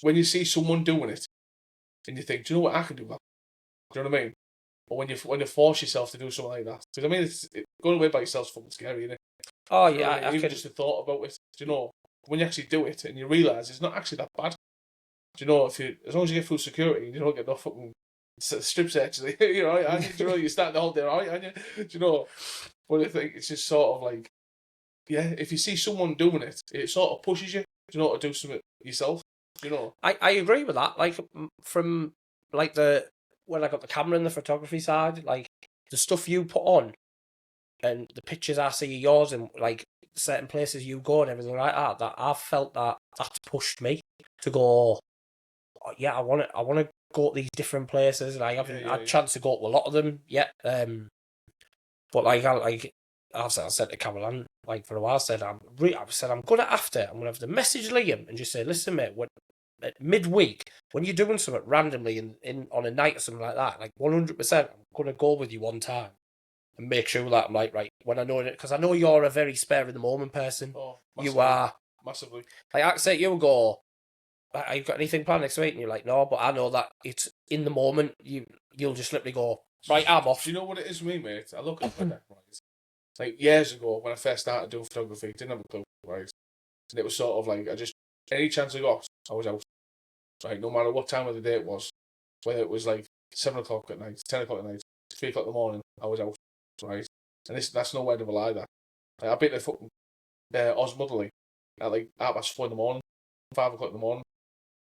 when you see someone doing it, and you think, do you know what, I can do that? Do you know what I mean? But when you force yourself to do something like that, because I mean, going away by yourself is fucking scary, isn't it? Oh You know yeah, what I mean? Even just the thought about it. Do you know, when you actually do it and you realise it's not actually that bad. Do you know, as long as you get through security and you don't get no fucking strip search, you know, and you know, you start the whole day, right? And do you know, but I think it's just sort of like, yeah, if you see someone doing it, it sort of pushes you, do you know, to do something yourself. You know, I agree with that. Like, from like when I got the camera and the photography side, like the stuff you put on and the pictures I see of yours and like certain places you go and everything like that, that I've felt that's pushed me to go, oh, yeah, I want to go to these different places, and I haven't had a chance to go to a lot of them yet. But I've said to Caroline, like, for a while, I said I'm gonna have to message Liam and just say, listen, mate, at midweek when you're doing something randomly in on a night or something like that, like 100%, I'm gonna go with you one time and make sure that I'm like, right, when I know it, because I know you're a very spare in the moment person. Oh, you are massively. Like, I say, you go, have you got anything planned next week? And you're like, no, but I know that it's in the moment. You'll just literally go, right, I'm off. Do you know what it is with me, mate? I look at my neck, right? Like, years ago, when I first started doing photography, didn't have a clue, right? And it was sort of like, any chance I got, I was out. Right, no matter what time of the day it was, whether it was like 7 o'clock at night, 10 o'clock at night, 3 o'clock in the morning, I was out, right? And that's no word of a lie, that. Like, I've been to fucking Osmudley at like 4:30 in the morning, 5 o'clock in the morning.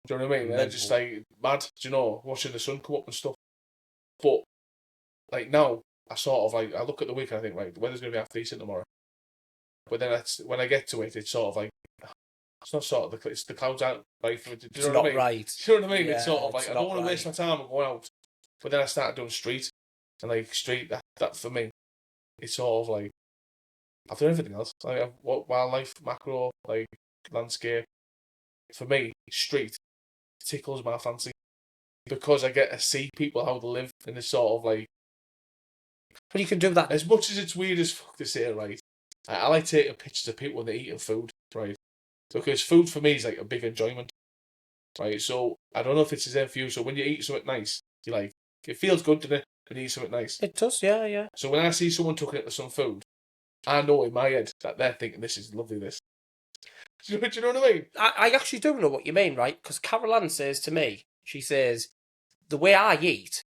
Do you know what I mean? And just like mad, do you know, watching the sun come up and stuff. But like now, I sort of like, I look at the week and I think, right, the weather's going to be half decent tomorrow. But then when I get to it, it's sort of like, it's not sort of, it's the clouds aren't right for it. Do you know what I mean? Right. Do you know what I mean? Yeah, it's sort of like, I don't want to waste right. my time of going out. But then I started doing street. And like street, that for me, it's sort of like, I've done everything else. Like wildlife, macro, like landscape. For me, street tickles my fancy. Because I get to see people how they live in this sort of like. But you can do that. As much as it's weird as fuck to say, right? I like taking pictures of people when they're eating food, right? Because food for me is like a big enjoyment, right? So I don't know if it's the same for you. So when you eat something nice, you like, it feels good, doesn't it? When you eat something nice. It does, yeah. So when I see someone tucking into some food, I know in my head that they're thinking, this is lovely, this. Do you know what I mean? I actually do know what you mean, right? Because Caroline says to me, she says, the way I eat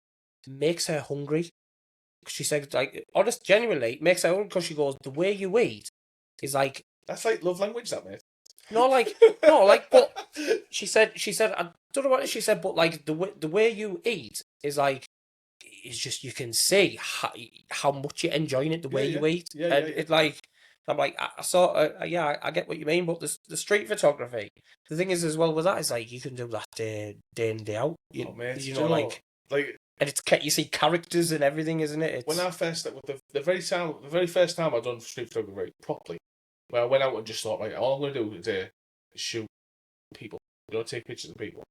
makes her hungry. She said, like, honest, genuinely, it makes her hungry, because she goes, the way you eat is like... That's like love language, that, mate. No, but she said, I don't know what she said, but like, the way you eat is like, it's just, you can see how much you're enjoying it, the way you eat. And it's like, I'm like, I sort of, yeah, I get what you mean, but the street photography, the thing is as well with that is like you can do that day in, day out. Mate, You do know, you know, like, and it's you see characters and everything, isn't it? It's... when I first, with the very first time I done street photography properly, where I went out and just thought, like, all I'm going to do today is shoot people, take pictures of people.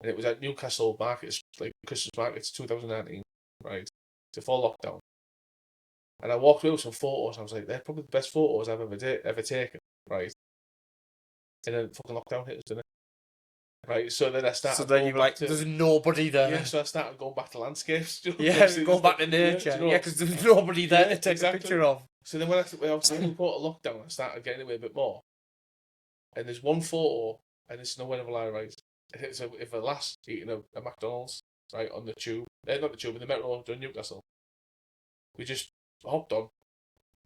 And it was at Newcastle Markets, like Christmas Markets 2019, right? Before lockdown. And I walked away with some photos, and I was like, they're probably the best photos I've ever taken, right? And then fucking lockdown hit us, didn't it? Right, so then I started. So then you're like, there's nobody there. Yeah, so I started going back to landscapes. Yeah, going back to nature. Yeah, because there's nobody there to take a picture of. So then when I was going to lockdown, I started getting away a bit more. And there's one photo, and it's no whenever I right. It's if a lass eating a McDonald's, right, on the tube. Not the tube, in the metro to Newcastle. We just hopped on,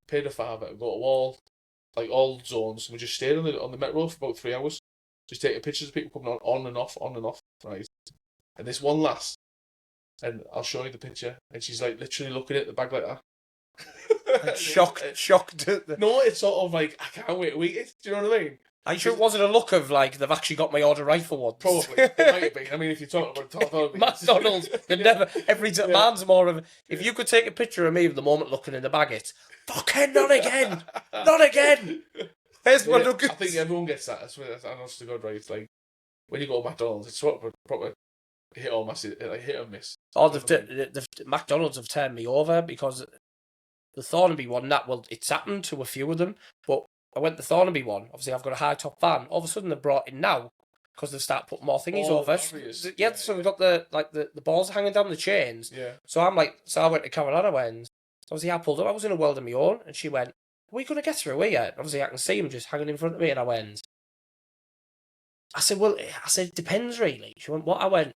paid a £5, got to all zones, and we just stayed on the metro for about 3 hours, just taking pictures of people coming on and off, right? And this one lass, and I'll show you the picture, and she's like literally looking at the bag like that. Like shocked. No, it's sort of like, I can't wait to eat it. Do you know what I mean? Are you sure it wasn't a look of like they've actually got my order right for once? Probably, it might have been. I mean, if you're talking about McDonald's, they've never man's more of. If you could take a picture of me at the moment looking in the bag, it's fucking not again. Where's my nuggets? I think everyone gets that. That's honest to God, right? It's like when you go to McDonald's, it's sort of a proper hit or miss, like hit or miss. Oh, McDonald's have turned me over because the Thornaby one. It's happened to a few of them, but I went to the Thornaby one. Obviously, I've got a high top van. All of a sudden, they've brought in now because they've started putting more thingies over. Yeah, so we've got the balls hanging down the chains. Yeah. So I went to Carolina when obviously I pulled up. I was in a world of my own, and she went, "Are we going to get through here?" Obviously, I can see him just hanging in front of me, and I said, it depends really. She went, what? I went,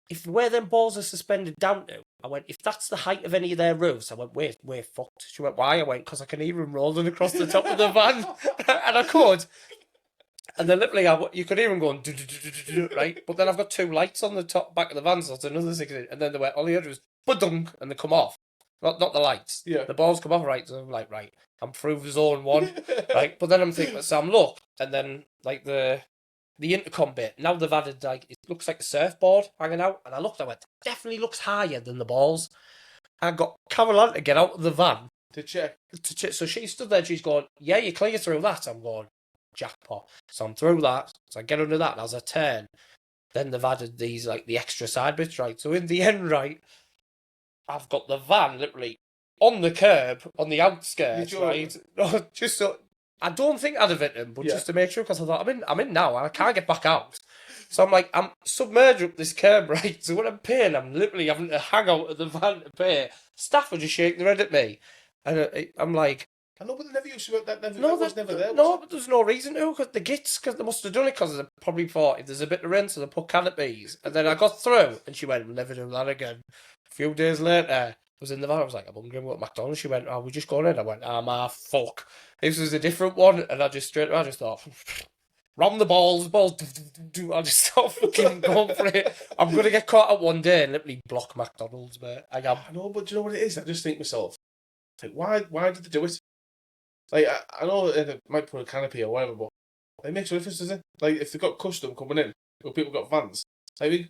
if where them balls are suspended down to, I went, if that's the height of any of their roofs, I went, we're fucked. She went, why? I went, because I can hear them rolling across the top of the van. And I could. And then literally, you could hear them going, right? But then I've got 2 lights on the back of the van, so it's another 6. And then they went, all the others, ba-dunk, and they come off. Not the lights. Yeah. The balls come off, right? So I'm like, right, I'm through the zone 1. Right? But then I'm thinking, so I'm look, and then like the intercom bit, now they've added, like, it looks like a surfboard hanging out, and I went, definitely looks higher than the balls. I got Caroline to get out of the van to check. So she stood there, she's going, yeah, you clear through that. I'm going, jackpot. So I'm through that, so I get under that, and as I turn, then they've added these, like, the extra side bits, right? So in the end, right, I've got the van literally on the curb, on the outskirts, right? No, just so... I don't think I'd have hit him, but just to make sure, because I thought, I'm in now, and I can't get back out. So I'm like, I'm submerged up this curb, right? So when I'm paying, I'm literally having to hang out at the van to pay. Staff are just shaking their head at me. And I'm like... I know, but they never used to... That was never there. No, but there's no reason to, because they must have done it, because they probably thought, if there's a bit of rain, so they put canopies. And then I got through, and she went, we'll never do that again. A few days later... I was in the van, I was like, I'm hungry, we're at McDonald's. She went, oh, we just going in. I went, fuck. This was a different one. And I just thought, ram the balls. I just started fucking going for it. I'm going to get caught out one day and literally block McDonald's, mate. I know, but do you know what it is? I just think to myself, like, why did they do it? Like, I know they might put a canopy or whatever, but it makes no difference, does it? Like, if they've got custom coming in, or people got vans, I mean,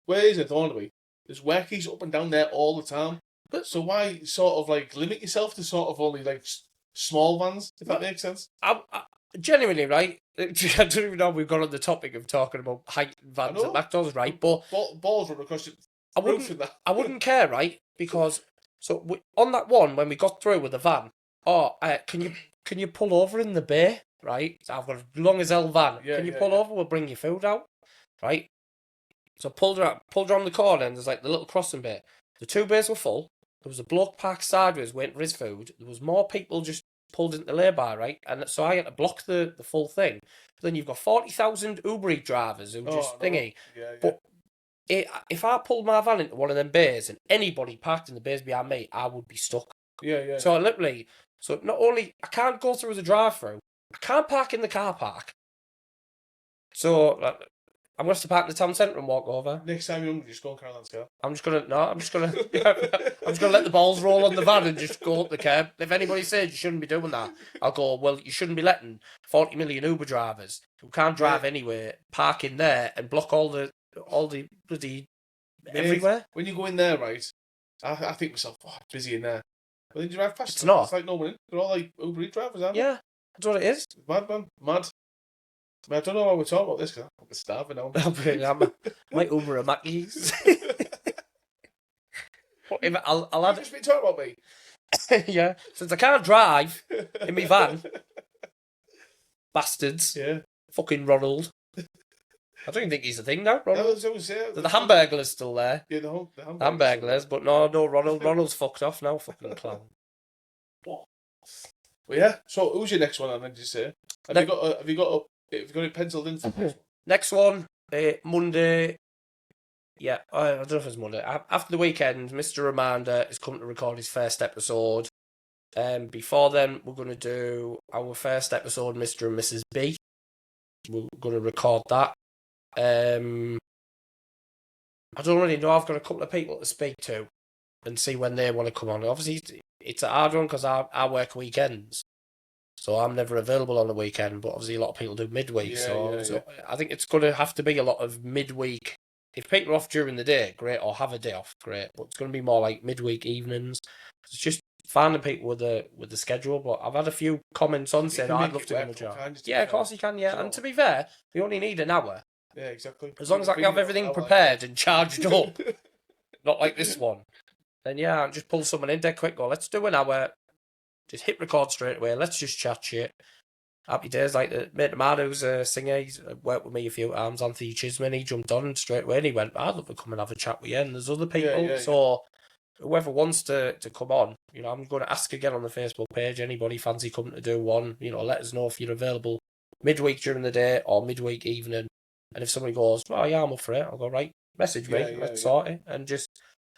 where is it, Thornaby? There's workies up and down there all the time. But so why sort of like limit yourself to sort of only like small vans, if that makes sense? I genuinely, right? I don't even know we've got on the topic of talking about height vans at McDonald's, right? But balls run across the roof in that. I wouldn't care, right? Because on that one when we got through with the van, can you pull over in the bay, right? I've got a long as hell van. Can you pull over? We'll bring your food out, right? So pulled around the corner, and there's like the little crossing bit. The 2 bays were full. There was a bloke parked sideways waiting for his food. There was more people just pulled into the lay-by, right? And so I had to block the full thing. But then you've got 40,000 Uber drivers who just thingy. Yeah. But if I pulled my van into one of them bays and anybody parked in the bays behind me, I would be stuck. Yeah. So not only, I can't go through the drive-through, I can't park in the car park. So I'm going to park in the town centre and walk over. Next time you're hungry, just go on Caroline's car. I'm just going to let the balls roll on the van and just go up the curb. If anybody says you shouldn't be doing that, I'll go, well, you shouldn't be letting 40 million Uber drivers who can't drive anywhere park in there and block all the bloody everywhere. When you go in there, right, I think to myself, it's busy in there. But then you drive past It's them, not. It's like no one in. They're all like Uber Eats drivers, aren't they? Yeah, that's what it is. Mad, man. Mad. I don't know why we're talking about this, because I'm starving now. I might Uber a Mackey's. I'll add You've just been talking about me. yeah, since I can't drive in my van. Bastards. Yeah. Fucking Ronald. I don't even think he's a thing now, Ronald. The Hamburglar's still there. Yeah, the Hamburglers, but no Ronald. Ronald's fucked off now, fucking clown. Well, yeah. So, who's your next one? And then just say, have you got it penciled in? For next one, Monday. Yeah, I don't know if it's Monday. After the weekend, Mr. Amanda is coming to record his first episode. Before then, we're going to do our first episode, Mr. and Mrs. B. We're going to record that. I don't really know. I've got a couple of people to speak to and see when they want to come on. Obviously, it's a hard one because I work weekends, so I'm never available on the weekend. But obviously, a lot of people do midweek. So I think it's going to have to be a lot of midweek. If people are off during the day, great, or have a day off, great. But it's going to be more like midweek evenings. It's just finding people with the schedule. But I've had a few comments on saying, I'd love to do a job. Yeah, of course you can, yeah. And to be fair, we only need an hour. Yeah, exactly. As long as I can have everything prepared and charged up, not like this one, then yeah, I'll just pull someone in dead quick, go, let's do an hour, just hit record straight away, let's just chat shit. Happy days, like the mate of mine who's a singer, he's worked with me a few times, Anthony Chisman, he jumped on straight away and he went, I'd love to come and have a chat with you, and there's other people, so whoever wants to come on, you know, I'm going to ask again on the Facebook page, anybody fancy coming to do one, you know, let us know if you're available midweek during the day or midweek evening. And if somebody goes, oh yeah, I'm up for it, I'll go, right, message me, let's sort it. And just,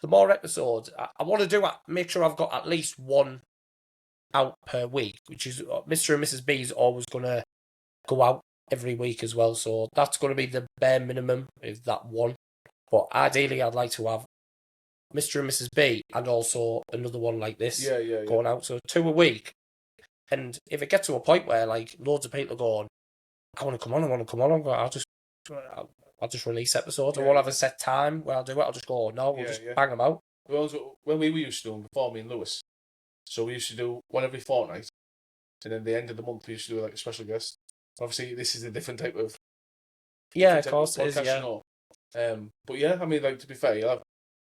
the more episodes, I want to make sure I've got at least one out per week, which is, Mr. and Mrs. B is always going to go out every week as well. So that's going to be the bare minimum, is that one. But ideally, I'd like to have Mr. and Mrs. B and also another one like this going out. So 2 a week. And if it gets to a point where, like, loads of people are going, I want to come on, I'll just release episodes. I won't have a set time where I'll do it. I'll just go, no, we'll just bang them out. When we used to do them before, me and Lewis, so we used to do one every fortnight, and then the end of the month we used to do like a special guest. Obviously, this is a different type of of course it is, yeah. You know. But yeah, I mean, like, to be fair, you'll have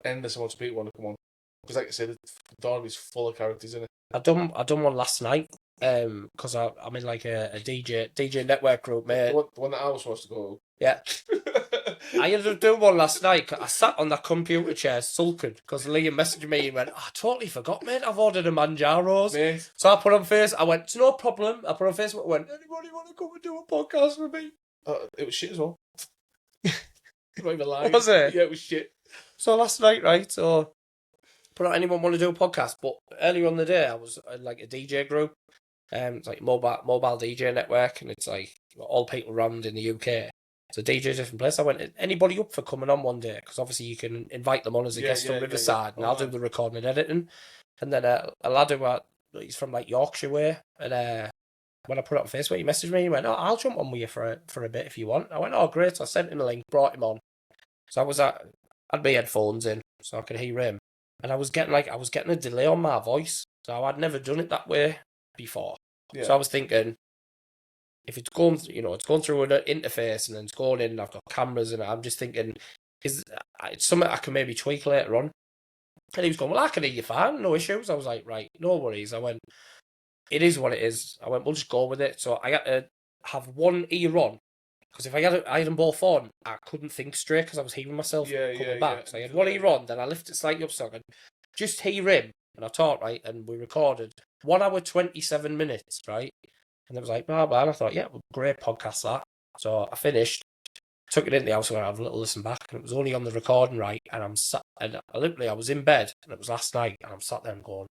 endless amounts of people want to come on, because like I said, the Derby's full of characters in it. I done one last night. Because I'm in like a DJ network group, mate. The one that I was supposed to go. Yeah. I ended up doing one last night. I sat on that computer chair sulking because Liam messaged me and went, I totally forgot, mate. I've ordered a Manjaros. Mate. So I put on face. I went, it's no problem. I put on Facebook. I went, anybody want to come and do a podcast with me? It was shit as well. I'm not even lying. Was it? Yeah, it was shit. So last night, right? So put out anyone want to do a podcast. But earlier on the day, I was in like a DJ group. It's like mobile DJ network, and it's like all people around in the UK. So DJ different place. I went, anybody up for coming on one day? Because obviously you can invite them on as a guest on Riverside, and I'll do the recording and editing. And then a lad who he's from like Yorkshire way, and when I put it on Facebook, he messaged me. He went, I'll jump on with you for a bit if you want. I went, oh great. So I sent him a link, brought him on. So I had my headphones in so I could hear him, and I was getting a delay on my voice. So I'd never done it that way before. Yeah. So I was thinking, if it's going through an interface and then it's going in and I've got cameras and I'm just thinking, it's something I can maybe tweak later on. And he was going, well, I can hear you fine, no issues. I was like, right, no worries. I went, it is what it is. I went, we'll just go with it. So I had to have one ear on, because if I had them both on, I couldn't think straight because I was hearing myself coming back. So I had one ear on, then I lifted it slightly up so I could just hear him. And I talked, right, and we recorded 1 hour, 27 minutes, right? And it was like, blah, blah. And I thought, yeah, well, great podcast, that. So I finished, took it in the house and I had a little listen back, and it was only on the recording, right? And I was in bed, and it was last night, and I'm sat there and going,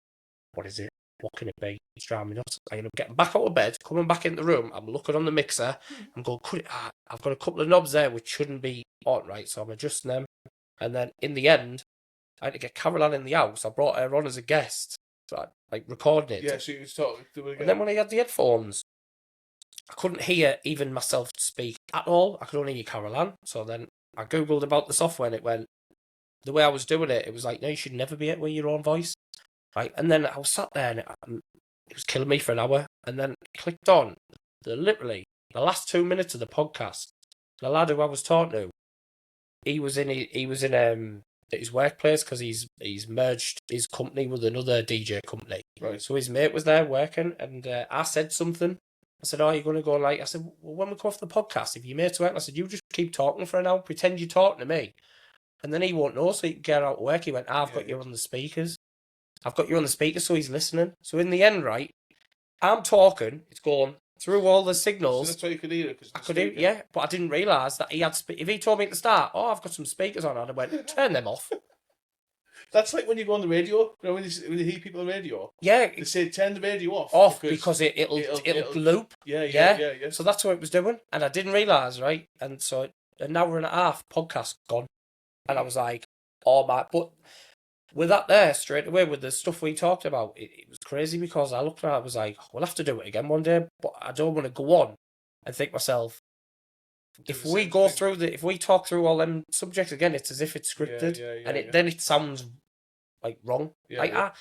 what is it? what can it be? It's driving me nuts. I end up getting back out of bed, coming back in the room. I'm looking on the mixer. I'm going, I've got a couple of knobs there which shouldn't be on, right? So I'm adjusting them. And then in the end, I had to get Caroline in the house. I brought her on as a guest, so like recording it. Yeah, so you was talking. And then when I had the headphones, I couldn't hear even myself speak at all. I could only hear Caroline. So then I Googled about the software and it went, the way I was doing it, it was like, no, you should never be able to hear your own voice. Right? And then I was sat there and it was killing me for an hour. And then clicked on literally the last 2 minutes of the podcast. The lad who I was talking to, he was in his workplace because he's merged his company with another DJ company. Right. So his mate was there working, and I said something. I said, "Oh, you're going to go like?" I said, "Well, when we come off the podcast, if your mate's working," I said, "You just keep talking for an hour, pretend you're talking to me, and then he won't know, so he can get out of work." He went, "I've got you on the speakers. I've got you on the speakers, so he's listening." So in the end, right, I'm talking. It's going through all the signals. So that's why you could hear it. I could hear, yeah, but I didn't realise that he had. If he told me at the start, "Oh, I've got some speakers on," I'd have went, "Turn them off." That's like when you go on the radio. You know, when you hear people on the radio, Yeah, they say turn the radio off. because it'll loop. Yeah. So that's what it was doing, and I didn't realise, right? And so an hour and a half podcast gone, and I was like, "Oh my!" But with that there straight away with the stuff we talked about, it was crazy because I looked at it, I was like, "We'll have to do it again one day," but I don't want to go on and think myself. If we talk through all them subjects again, it's as if it's scripted, then it sounds like wrong. I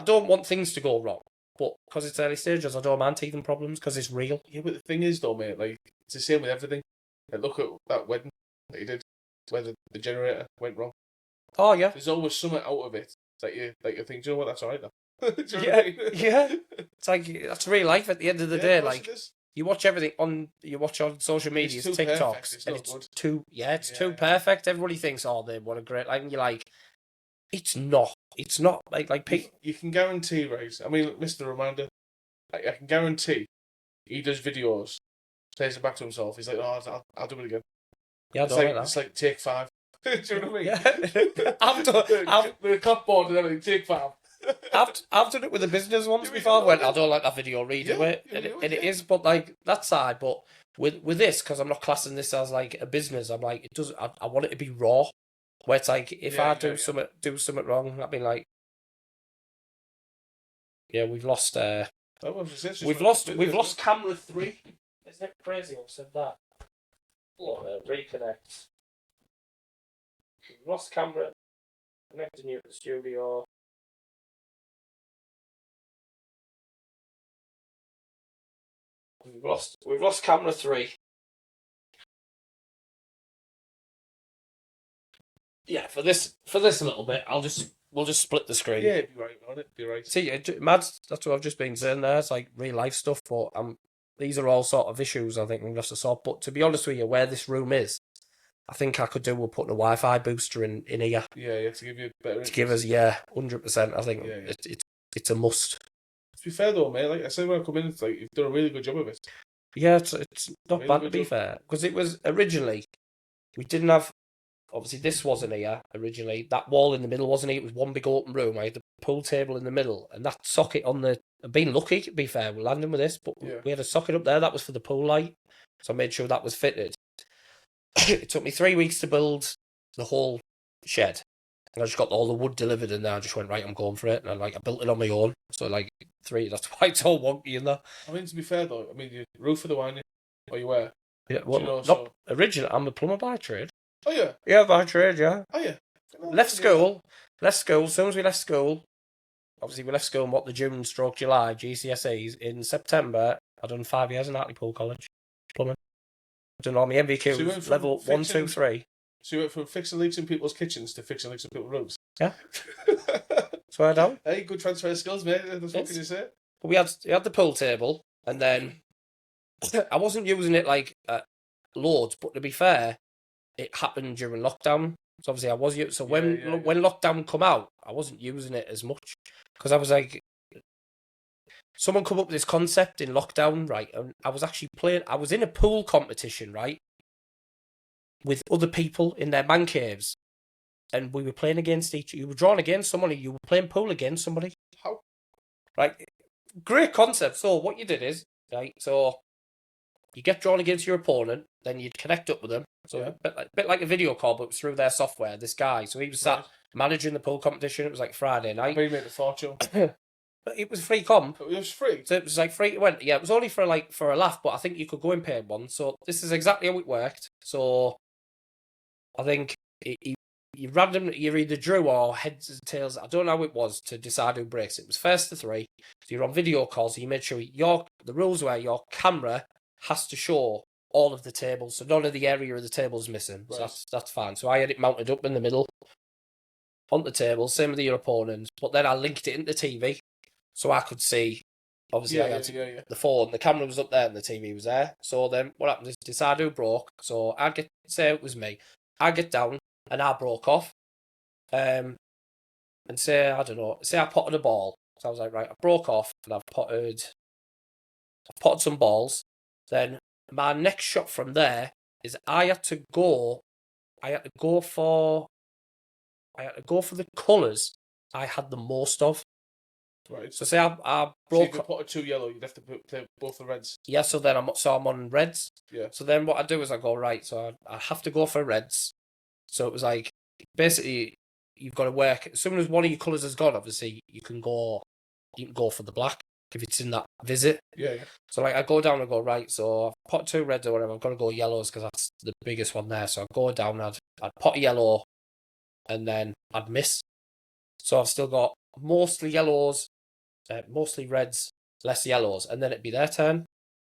don't want things to go wrong, but because it's early stages, I don't mind teething problems because it's real. Yeah, but the thing is, though, mate, like it's the same with everything. Like, look at that wedding that you did, where the generator went wrong. Oh yeah, there's always something out of it that you think, do you know what? That's alright though. yeah. It's like that's real life at the end of the day. Like you watch everything you watch on social media, TikToks, and it's too perfect. Everybody thinks, "Oh, they what a great life," and you're like, it's not. It's not like people. You can guarantee, right? I mean, Mr. Romanda, I can guarantee he does videos, plays it back to himself. He's like, "Oh, I'll do it again." Yeah, it's like take 5. Do you know what I mean? Yeah. I've the cupboard and everything. Take 5. I've done it with a business once before. I don't like that video. Redo it, and it is, but like that side. But with this, because I'm not classing this as like a business. I'm like it does. I want it to be raw, where it's like if I do something wrong, I'd be like, yeah, we've lost. We've lost camera 3. Isn't it crazy? I've said that. Reconnect. We've lost camera. Connecting you to the studio. We've lost camera 3. Yeah, for this a little bit, we'll just split the screen. Yeah, be right on it. Be right. See, Mads, that's what I've just been saying there. It's like real life stuff, but these are all sort of issues I think we have to solve. But to be honest with you, where this room is, I think I could do with putting a Wi-Fi booster in here. Yeah, to give you better. To give us 100%. I think it's a must. To be fair though, mate, like I said when I come in, it's like you've done a really good job of it. Yeah, it's not really bad to be fair, because it was originally we didn't have. Obviously, this wasn't here originally. That wall in the middle wasn't here. It was one big open room. I had the pool table in the middle, and that socket on the. I've been lucky, to be fair, we're landing with this, but we had a socket up there that was for the pool light, so I made sure that was fitted. It took me 3 weeks to build the whole shed. And I just got all the wood delivered and then I just went, right, I'm going for it. And I built it on my own. So that's why it's all wonky in there. I mean, to be fair though, you roofer the wine, or you were? Yeah, well, originally, I'm a plumber by trade. Oh yeah? Yeah, by trade, yeah. Oh yeah? Left school. As soon as we left school, obviously we left school in June/July, GCSEs. In September, I'd done 5 years in Hartlepool College, plumbing. I've done all my MVQs, level 1, 2, 3. So you went from fixing leaks in people's kitchens to fixing leaks in people's rooms? Yeah. Swear I don't. Hey, good transfer skills, mate. That's what can you say? But we had the pool table, and then I wasn't using it loads, but to be fair, it happened during lockdown. So obviously I was using. So when lockdown come out, I wasn't using it as much because I was like, someone come up with this concept in lockdown, right? And I was actually playing. I was in a pool competition, right, with other people in their man caves, and we were playing against each. You were drawn against somebody. You were playing pool against somebody. How Right, great concept. So what you did is, right, so you get drawn against your opponent, then you'd connect up with them. So a bit like a video call, but it was through their software. This guy, so he was sat managing the pool competition. It was like Friday night. I made a fortune. But it was free comp. It was free. So it was like free. It went. Yeah, it was only for a laugh, but I think you could go and pay one. So this is exactly how it worked. So I think you either drew or heads and tails. I don't know how it was to decide who breaks. It was first to three. So you're on video calls. So you made sure the rules were your camera has to show all of the tables, so none of the area of the table is missing. Right. So that's fine. So I had it mounted up in the middle on the table, same with your opponents. But then I linked it into TV, so I could see. Obviously, I had the phone, the camera was up there, and the TV was there. So then what happened is decide who broke. So I'd say it was me. I get down and I broke off, and say I don't know. Say I potted a ball. So I was like, right, I broke off and I've potted some balls. Then my next shot from there is I had to go for the colours I had the most of. Right. So say I broke. So if you put a 2 yellow, you'd have to play both the reds. Yeah. So then I'm on reds. Yeah. So then what I do is I go right. So I have to go for reds. So it was like basically you've got to work. As soon as one of your colours has gone, obviously you can go for the black if it's in that visit. Yeah. So like I go down and go right. So I've pot 2 reds or whatever. I've got to go yellows because that's the biggest one there. So I go down. I'd pot a yellow, and then I'd miss. So I've still got mostly yellows, mostly reds, less yellows, and then it'd be their turn.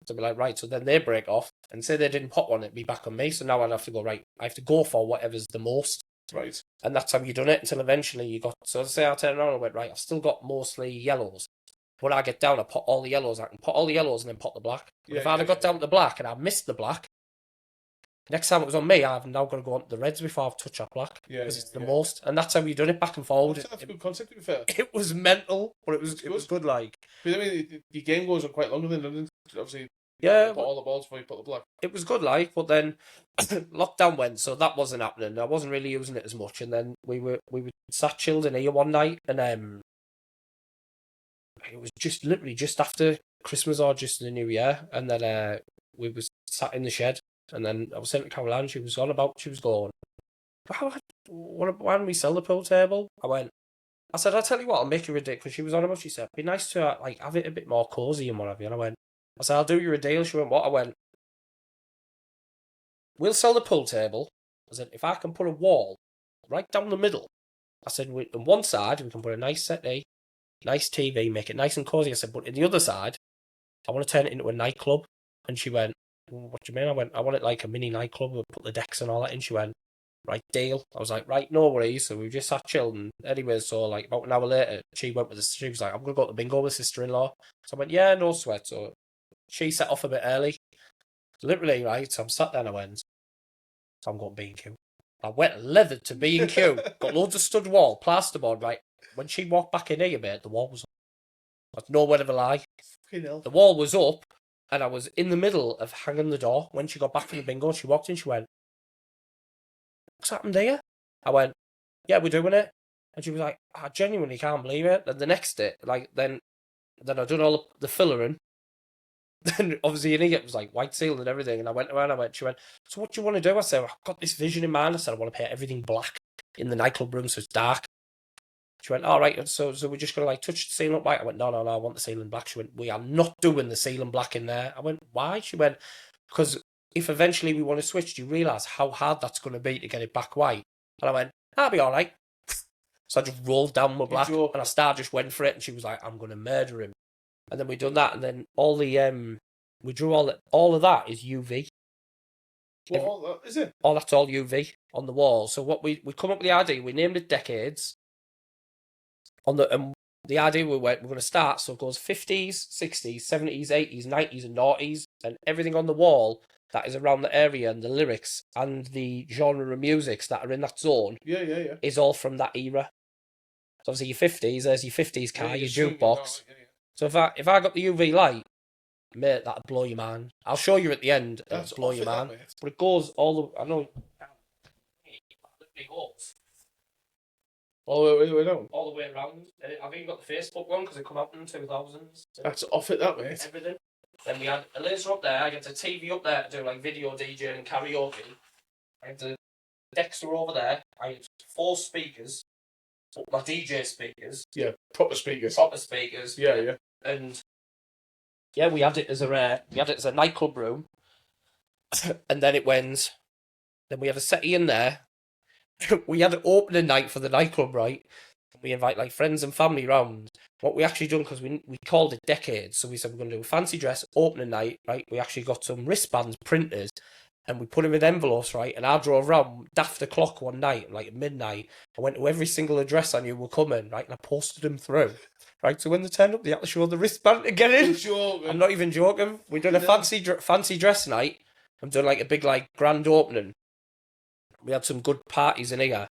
So I'd be like, right, so then they break off, and say they didn't pot one, it'd be back on me. So now I'd have to go, right, I have to go for whatever's the most. Right. And that's how you done it until eventually you got, so say I turned around and went, right, I've still got mostly yellows. When I get down, I pot all the yellows. I can pot all the yellows and then pot the black. But if I'd have got down to the black and I missed the black, next time it was on me, I've now got to go on to the reds before I've touched that black. Because it's the most. And that's how we done it back and forward. That's a good concept, to be fair. It was mental, but it was good, like. But I mean, your game goes on quite longer than, obviously, put all the balls before you put the black. It was good, like, but then lockdown went, so that wasn't happening. I wasn't really using it as much. And then we were sat chilled in here one night, and it was literally just after Christmas or just the New Year, and then we was sat in the shed, and then I was saying to Caroline, she was going, why don't we sell the pool table? I said, I'll tell you what, I'll make you a deal, because she was on about, she said, it'd be nice to like have it a bit more cosy and whatever, and I said, I'll do you a deal. She went, what? I went, we'll sell the pool table. I said, if I can put a wall right down the middle, I said, on one side, we can put a nice settee, nice TV, make it nice and cosy. I said, but in the other side, I want to turn it into a nightclub. And she went, what do you mean? I went, I want it like a mini nightclub. We'll put the decks and all that in. She went, right, deal. I was like, right, no worries. So we just sat chilled. And anyway, so like about an hour later, she was like, I'm going to go to bingo with sister-in-law. So I went, yeah, no sweat. So she set off a bit early. Literally, right, so I'm sat there and I went, so I'm going to B&Q. I went leathered to B&Q, got loads of stud wall, plasterboard, right. When she walked back in here, mate, the wall was up. That's no word of a lie. The wall was up, and I was in the middle of hanging the door. When she got back from the bingo, she walked in, she went, what's happened here? I went, yeah, we're doing it. And she was like, I genuinely can't believe it. And the next day, like, then I done all the fillering. Then obviously in here it was like white seal and everything, and I went around. She went, so what do you want to do? I said, I've got this vision in mind. I said, I want to paint everything black in the nightclub room so it's dark. She went, all right, so we're just gonna like touch the ceiling white. I went, no, I want the ceiling black. She went, we are not doing the ceiling black in there. I went, why? She went, because if eventually we want to switch, do you realise how hard that's going to be to get it back white? And I went, that'll be all right. So I just rolled down my black, and I just went for it, and she was like, I'm going to murder him. And then we done that, and then all the we drew all of that is UV. What is it? Oh, that's all UV on the wall. So what we come up with the idea, we named it Decades. The idea we're going to start, so it goes 50s, 60s, 70s, 80s, 90s, and noughties, and everything on the wall that is around the area, and the lyrics and the genre of musics that are in that zone. Yeah. Is all from that era. So obviously your 50s, there's your 50s car, your jukebox. So if I got the UV light, mate, that'd blow your mind. I'll show you at the end. It'll blow your mind. But it goes all the. I know. All the way down. All the way around. I've even got the Facebook one because it come out in 2000s. That's off it, that, mate. Everything. Then we had a laser up there. I had a TV up there to do like video DJing and karaoke. I had the Dexter over there. I had 4 speakers. My DJ speakers. Yeah, proper speakers. Yeah. And yeah, we had it as a nightclub room. And then it went. Then we had a settee in there. We had an opening night for the nightclub, right? We invite like friends and family round. What we actually done, because we called it Decades, so we said we're going to do a fancy dress opening night, right? We actually got some wristbands printers, and we put them in envelopes, right? And I drove around daft o'clock one night, like at midnight. I went to every single address I knew were coming, right? And I posted them through, right? So when they turned up, they had to show the wristband to get in. I'm not even joking. We done a fancy dress night. I'm doing like a big like grand opening. We had some good parties in here.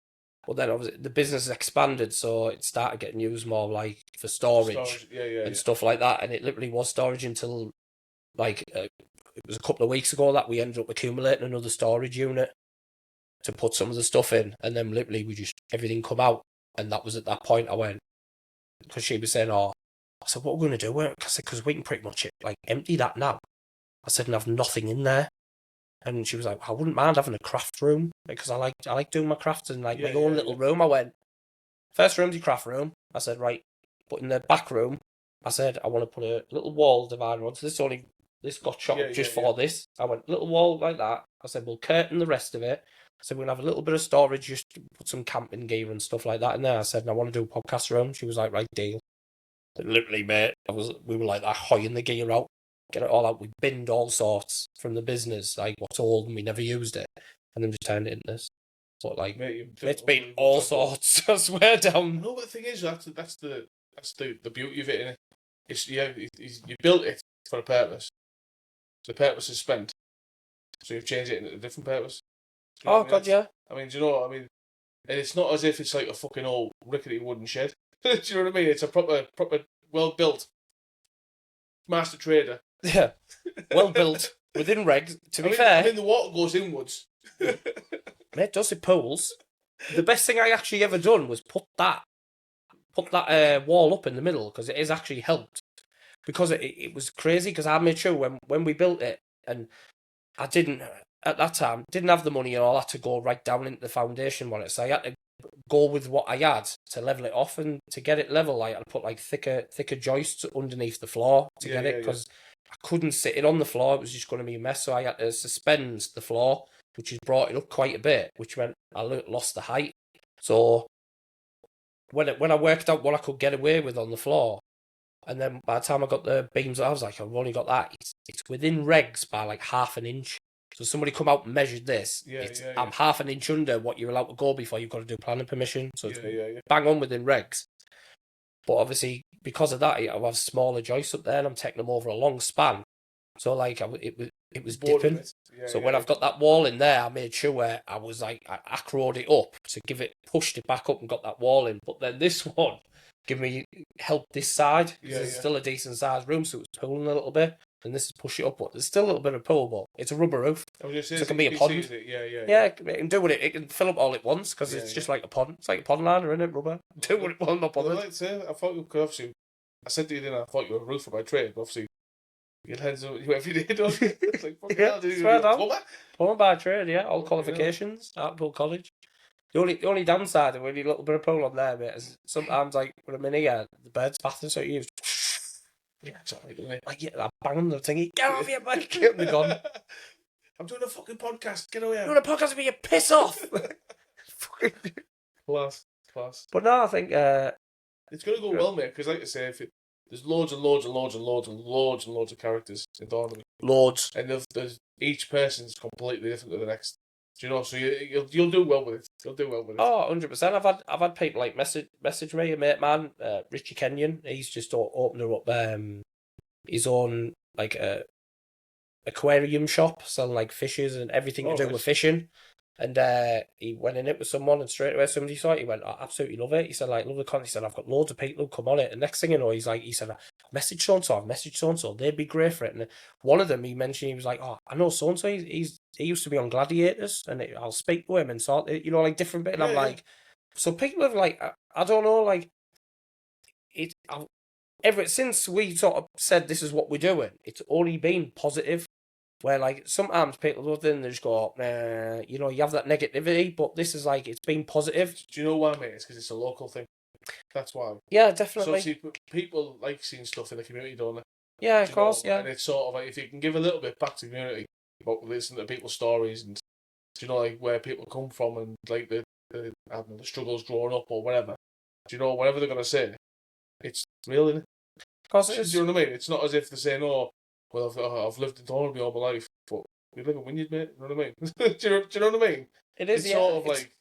But then obviously the business expanded, so it started getting used more like for storage and stuff like that. And it literally was storage until like it was a couple of weeks ago that we ended up accumulating another storage unit to put some of the stuff in. And then literally we just everything come out. And that was at that point I went, because she was saying, I said, what are we going to do? I said, because we can pretty much like empty that now. I said, and have nothing in there. And she was like, I wouldn't mind having a craft room because I like doing my crafts in like my own little room. I went, first room's your craft room. I said, right, but in the back room, I said, I want to put a little wall divider on. So this got shot up just for this. I went, little wall like that. I said, we'll curtain the rest of it. I said, we'll have a little bit of storage, just to put some camping gear and stuff like that in there. I said, and I want to do a podcast room. She was like, right, deal. And literally, mate, we were like that, hoying the gear out. Get it all out. We binned all sorts from the business, like what's old and we never used it, and then just turned it into this. But like, mate, it's been all sorts. I swear down. No, but the thing is, that's the beauty of it, innit? It's you built it for a purpose. The purpose is spent, so you've changed it into a different purpose. Oh God, yeah. I mean, do you know what I mean? And it's not as if it's like a fucking old rickety wooden shed. Do you know what I mean? It's a proper well built master trader. Yeah, well built within regs. To be fair, I mean the water goes inwards. Mate, does it pools? The best thing I actually ever done was put that wall up in the middle because it has actually helped. Because it was crazy because I made sure when we built it, and I didn't at that time didn't have the money and all that to go right down into the foundation on it, so I had to go with what I had to level it off, and to get it level, I had to put like thicker joists underneath the floor to get it because. I couldn't sit it on the floor, it was just going to be a mess, so I had to suspend the floor, which has brought it up quite a bit, which meant I lost the height. So when I worked out what I could get away with on the floor, and then by the time I got the beams, I was like, I've only got that. It's within regs by like half an inch. So somebody come out and measured this. I'm half an inch under what you're allowed to go before you've got to do planning permission. So it's bang on within regs. But obviously, because of that, I have smaller joists up there, and I'm taking them over a long span. So like, it was dipping. So when I've got that wall in there, I made sure I was like, I acroed it up to pushed it back up and got that wall in. But then this one help this side. It's still a decent sized room, so it's pulling a little bit. And this is push it up, but there's still a little bit of pull, but it's a rubber roof. So it can be a pond. Yeah, it can do what it can fill up all at once because it's just like a pond. It's like a pond liner, isn't it? Rubber. Do what it wants, not bothered. I thought you could obviously. I said to you, I thought you were a roofer by trade, but obviously your heads are every day, don't you? It's like fucking hell, dude. Swear down. Plumber by trade, yeah. All qualifications. Hartlepool College. The only downside of any little bit of pull on there, mate, is sometimes like when I'm in here, the bird's bathing, so you use. Yeah, sorry, like I bang on the thingy. Get off your bike! And they're gone. I'm doing a fucking podcast. Get away! I'm doing a podcast with you. Piss off! Class. But no, I think it's gonna go well, mate. Because like I say, there's loads of characters in Dormany. Loads, and there's each person's completely different to the next. Do you know? So you'll do well with it. You'll do well with it. Oh, 100%. I've had people like message me, a mate man, Richie Kenyon. He's just opened up his own like aquarium shop, selling like fishes and everything to do with fishing. And he went in it with someone, and straight away somebody saw it. He went, I absolutely love it. He said, like, love the content. He said, I've got loads of people who come on it. And next thing you know, he said, I've messaged so-and-so, they'd be great for it. And one of them, he mentioned, he was like, I know so-and-so, he used to be on Gladiators, and I'll speak to him and sort it, like different bit. And I'm like, So people have like, I don't know, like ever since we sort of said this is what we're doing, it's only been positive. Where like sometimes people go in and they just go, nah, you know, you have that negativity, but this is like it's been positive. Do you know why, mate? It's because it's a local thing. That's why. Yeah, So definitely. see, people like seeing stuff in the community, don't they? Yeah, Do of you know? course, yeah. And it's sort of like if you can give a little bit back to the community about listening to people's stories and do you know like where people come from and like the I don't know, the struggles growing up or whatever. Do you know whatever they're gonna say? It's real, innit? Of course it Do is. you know what I mean? It's not as if they're saying, "Oh, well, I've lived in Thornbury all my life," but we live in Wynyard, mate. You know what I mean? do you know what I mean? It is, It's yeah. sort of It's like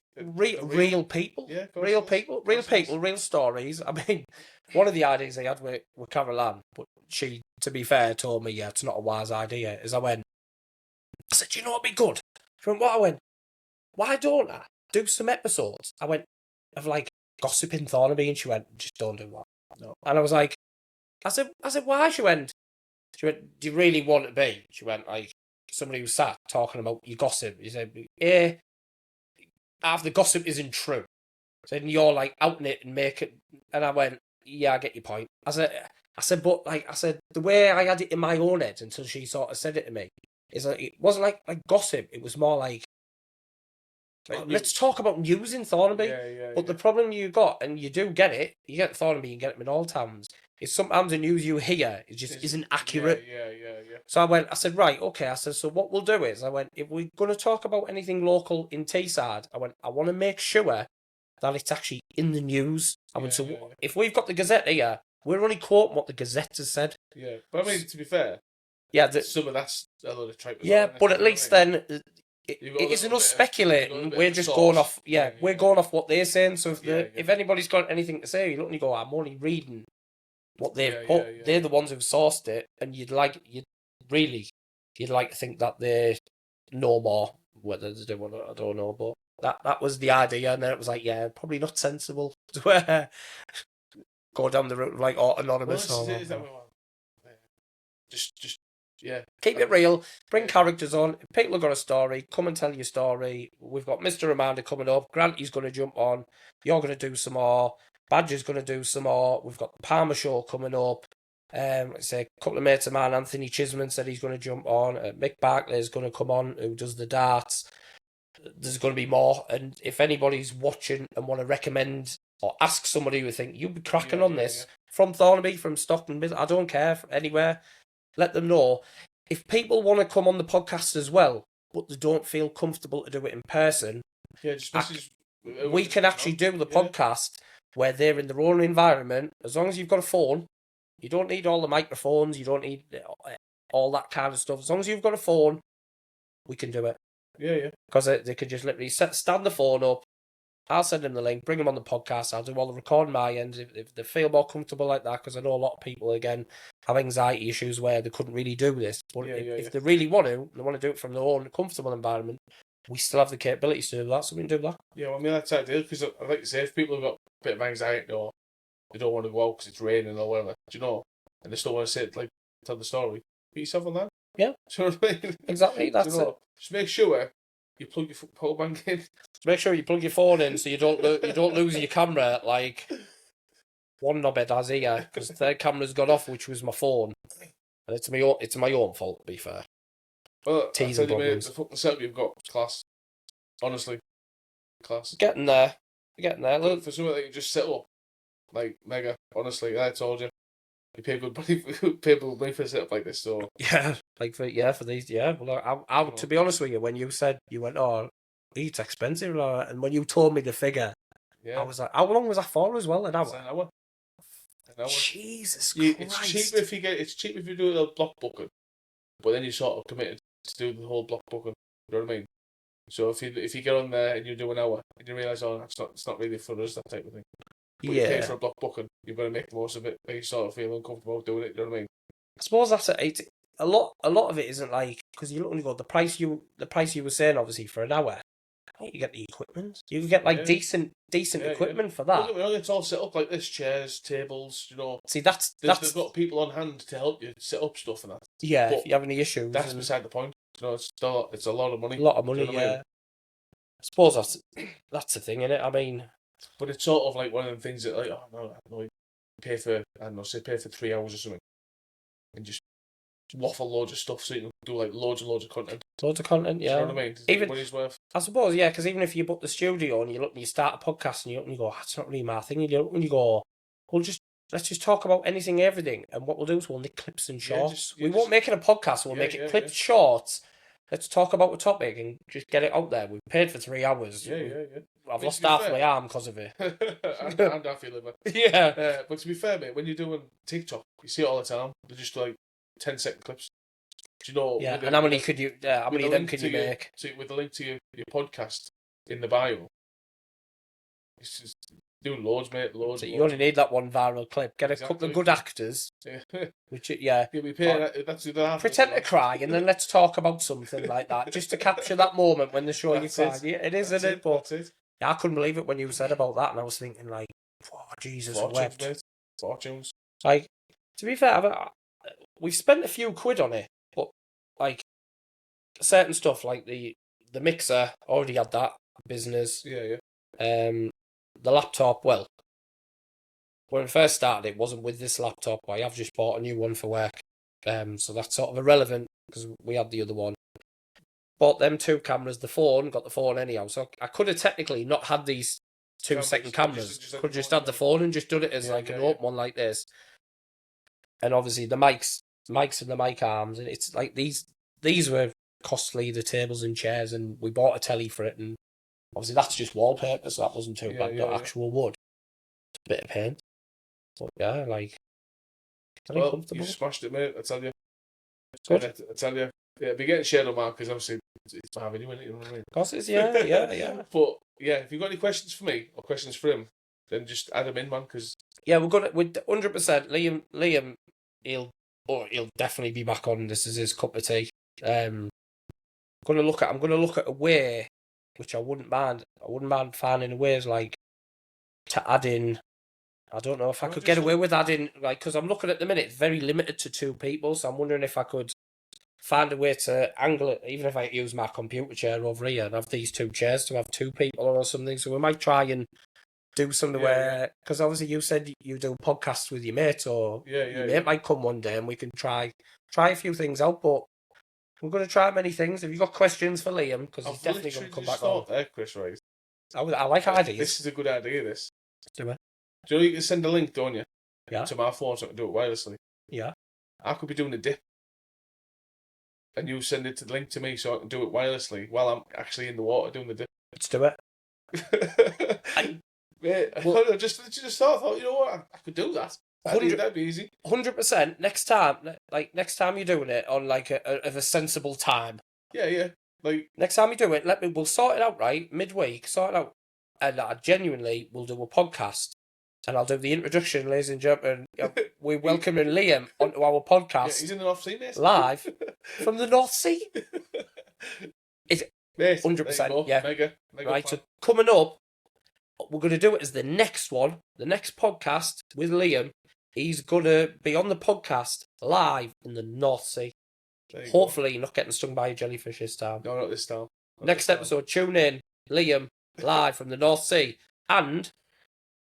real people. Yeah, of course Real it is. people, Of course it is. real stories. I mean, one of the ideas I had with Carol Ann, but she, to be fair, told me, yeah, it's not a wise idea, is I said, you know what'd be good? She went, what? I went, why don't I do some episodes? I went, of like gossiping Thornaby, and she went, just don't do that. No. And I was like, I said, why? She went, do you really want to be? She went, like, somebody who sat talking about your gossip. He said, yeah, half the gossip isn't true. So then you're like outing it and make it. And I went, yeah, I get your point. I said, but like, I said, the way I had it in my own head until she sort of said it to me is like, it wasn't like gossip. It was more like, let's talk about news in Thornaby. Yeah, but the problem you got, and you do get it, you get Thornaby, you get it in all towns, is sometimes the news you hear isn't accurate. Yeah. So I said, right, okay. I said, so what we'll do is, if we're going to talk about anything local in Teesside, I want to make sure that it's actually in the news. If we've got the Gazette here, we're only quoting what the Gazette has said. Yeah, but I mean, to be fair, yeah, some of that's a lot of tripe. Yeah, but at least then it isn't us speculating. We're just going off. We're going off what they're saying. So if anybody's got anything to say, you look and you go, I'm only reading what they've put. They're the ones who've sourced it, and you'd like to think that they know more. Whether they do or not, I don't know, but that was the idea, and then it was like, yeah, probably not sensible to go down the route of like anonymous. Just yeah. Keep it real. Bring characters on. If people have got a story, come and tell your story. We've got Mr. Amanda coming up. Granty's going to jump on. You're going to do some more. Badger's going to do some more. We've got the Palmer Show coming up. Say a couple of mates of mine, Anthony Chisman said he's going to jump on. Mick Barclay's going to come on, who does the darts. There's going to be more. And if anybody's watching and want to recommend or ask somebody who think you'd be cracking on this from Thornaby, from Stockton, I don't care, from anywhere. Let them know. If people want to come on the podcast as well, but they don't feel comfortable to do it in person, just message. We can actually do the podcast where they're in their own environment. As long as you've got a phone, you don't need all the microphones, you don't need all that kind of stuff. As long as you've got a phone, we can do it. Yeah. Because they can just literally stand the phone up. I'll send them the link, bring them on the podcast. I'll do all the recording my end if they feel more comfortable like that. Because I know a lot of people, again, have anxiety issues where they couldn't really do this. But if they really want to, they want to do it from their own comfortable environment, we still have the capabilities to do that, so we can do that. Yeah, well, I mean, that's ideal. Because I like to say, if people have got a bit of anxiety or they don't want to go out because it's raining or whatever, do you know, and they still want to sit, like, tell the story, put yourself on that. Yeah. Do you know what I mean? Exactly, that's it. Just make sure you plug your power bank in. Make sure you plug your phone in so you don't lose your camera like one knobhead has here, because their camera's gone off, which was my phone, and it's my own fault, to be fair. Well, I tell you, mate, the fucking setup you've got, class. Honestly, class. Getting there. Look, for something that you just set up, like mega. Honestly, I told you. You pay good money for a setup like this, so for these, Well, I to be honest with you, when you said you went, oh, it's expensive, and when you told me the figure, I was like, how long was that for as well? An hour. An hour. Jesus Christ! It's cheap if you do a block booking, but then you're sort of committed to do the whole block booking. You know what I mean? So if you get on there and you do an hour and you realise, oh, it's not really for us, that type of thing. But you pay for a block booking, you've got to make the most of it. But you sort of feel uncomfortable doing it. You know what I mean? I suppose that's it. A lot of it isn't like, because you look and you go, the price you were saying, obviously, for an hour. You get the equipment. You can get like decent equipment for that. It's all set up like this: chairs, tables. You know. See, they've got people on hand to help you set up stuff and that. Yeah, but if you have any issues, that's beside the point. You know, it's a lot of money. A lot of money. Yeah. I suppose that's the thing, innit? I mean, But it's sort of like one of them things that, like, oh no, you pay for, I don't know, say pay for 3 hours or something, and just waffle loads of stuff so you can do like loads and loads of content. Loads of content, yeah. Do you know what I mean? Even, money's worth. I suppose, yeah, because even if you book the studio and you look and you start a podcast and you look and you go, that's not really my thing, and you look and you go, well, let's just talk about anything, everything, and what we'll do is we'll nick clips and shorts. We won't make it a podcast, we'll make it clips, shorts. Let's talk about a topic and just get it out there. We've paid for 3 hours. Yeah. I've lost half my arm because of it. and half your liver. Yeah. But to be fair, mate, when you're doing TikTok, you see it all the time. They're just like 10-second clips. Do you know? Yeah, and how many could you? How many of them can you make? With the link to your podcast in the bio, it's just doing loads, mate. Loads. So you only need that one viral clip. Get a couple of good actors. Which, yeah. You'll be paying. That's pretend to cry, and then let's talk about something like that, just to capture that moment when they show you crying. Yeah, it is, isn't it? But yeah, I couldn't believe it when you said about that, and I was thinking like, oh, Jesus, I wept. Mate. Fortunes. Like, to be fair, we've spent a few quid on it, but like certain stuff like the mixer, already had that business. Yeah. The laptop, well, when it first started, it wasn't with this laptop. I have just bought a new one for work. So that's sort of irrelevant because we had the other one. Bought them 2 cameras, got the phone anyhow. So I could have technically not had these 2-second cameras. Could have just had the phone and just done it as an open one like this. And obviously the mics and the mic arms, and it's like these were costly, the tables and chairs, and we bought a telly for it, and obviously that's just wallpaper, so that wasn't too bad, not actual wood. It's a bit of pain. But yeah, like, well, comfortable. You smashed it, mate, I tell you. Good. I tell you. Yeah, be getting shared on Mark, because obviously it's my avenue, isn't it? You know what I mean? Of course it's, yeah. But yeah, if you've got any questions for me, or questions for him, then just add them in, man, because... Yeah, we're 100%, Liam, he'll definitely be back on. This is his cup of tea. I'm gonna look at a way which I wouldn't mind finding a ways like to add in. I don't know if I could get away with adding, like, because I'm looking at the minute, it's very limited to 2 people, so I'm wondering if I could find a way to angle it, even if I use my computer chair over here and have these 2 chairs to have 2 people on or something. So we might try and do something where, because obviously you said you do podcasts with your mate, or your mate might come one day and we can try a few things out, but we're going to try many things. Have you got questions for Liam? Because he's definitely going to come back on. Chris, right? I like ideas. This is a good idea, this. Do it. Do you know you can send a link, don't you? Yeah. To my phone so I can do it wirelessly. Yeah. I could be doing a dip. And you send it to the link to me so I can do it wirelessly while I'm actually in the water doing the dip. Let's do it. Mate, I just thought, you know what, I could do that. That'd be easy. 100%. Next time you're doing it on like a sensible time. Yeah. Like next time you do it, we'll sort it out right midweek. Sort it out, and I genuinely will do a podcast, and I'll do the introduction, ladies and gentlemen. We're welcoming Liam onto our podcast. Yeah, he's in the North Sea, mate. Live from the North Sea. It's 100%. Yeah, mega right. Fan. So coming up, we're going to do it as the next one, the next podcast with Liam. He's going to be on the podcast live in the North Sea. Hopefully, you're not getting stung by a jellyfish this time. No, not this time. Next episode, tune in. Liam, live from the North Sea. And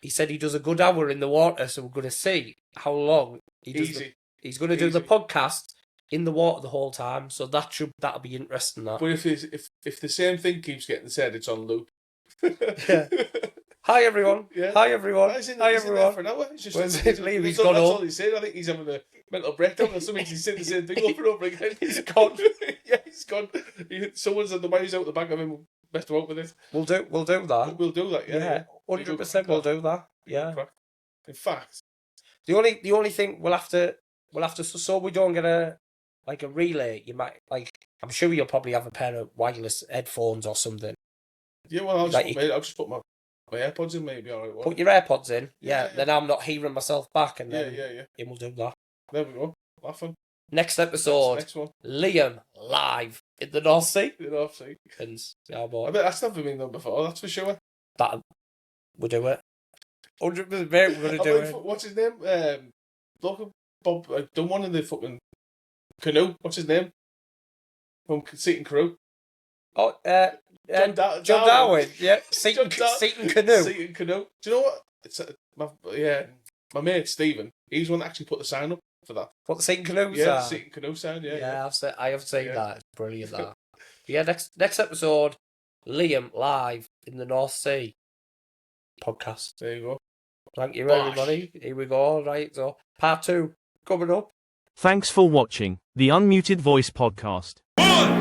he said he does a good hour in the water, so we're going to see how long he does. Easy. He's going to do the podcast in the water the whole time, so that'll be interesting. That. But if the same thing keeps getting said, it's on loop. Yeah. Hi everyone. Yeah. Hi everyone. He's in Hi there everyone. for an hour. He's just Liam, he's that's gone all home. he's saying. I think he's having a mental breakdown or something. He's saying the same thing over and over again. He's gone. Yeah, he's gone. Someone's had the wires out the back of him. Messed him up with it. We'll do that. We'll do that. Yeah. 100%. We'll do that. Yeah. In fact, the only thing we'll have to so we don't get a relay. You might I'm sure you'll probably have a pair of wireless headphones or something. Yeah, well, I'll just put my AirPods in, maybe. All right. Put your AirPods in. Yeah. Then I'm not hearing myself back, and then yeah. We'll do that. There we go. Laughing. Next episode. Next one. Liam live in the North Sea. The North Sea. Yeah, boy. I bet that's never been done before. That's for sure. We'll do it. 100%. We're gonna do it. What's his name? Local Bob. Done one in the fucking canoe. What's his name? From Seaton Crew. Oh, John Darwin. Yeah, Seaton Canoe. Seaton Canoe. Do you know what? It's my mate Stephen. He's the one that actually put the sign up for that. What, the Seaton Canoe Yeah, the sign? Seaton Canoe sign. Yeah, Yeah. I have seen that. It's brilliant. That. Yeah. Next episode, Liam live in the North Sea podcast. There you go. Thank you, everybody. Here we go. Right, so part 2 coming up. Thanks for watching the Unmuted Voice podcast. 1,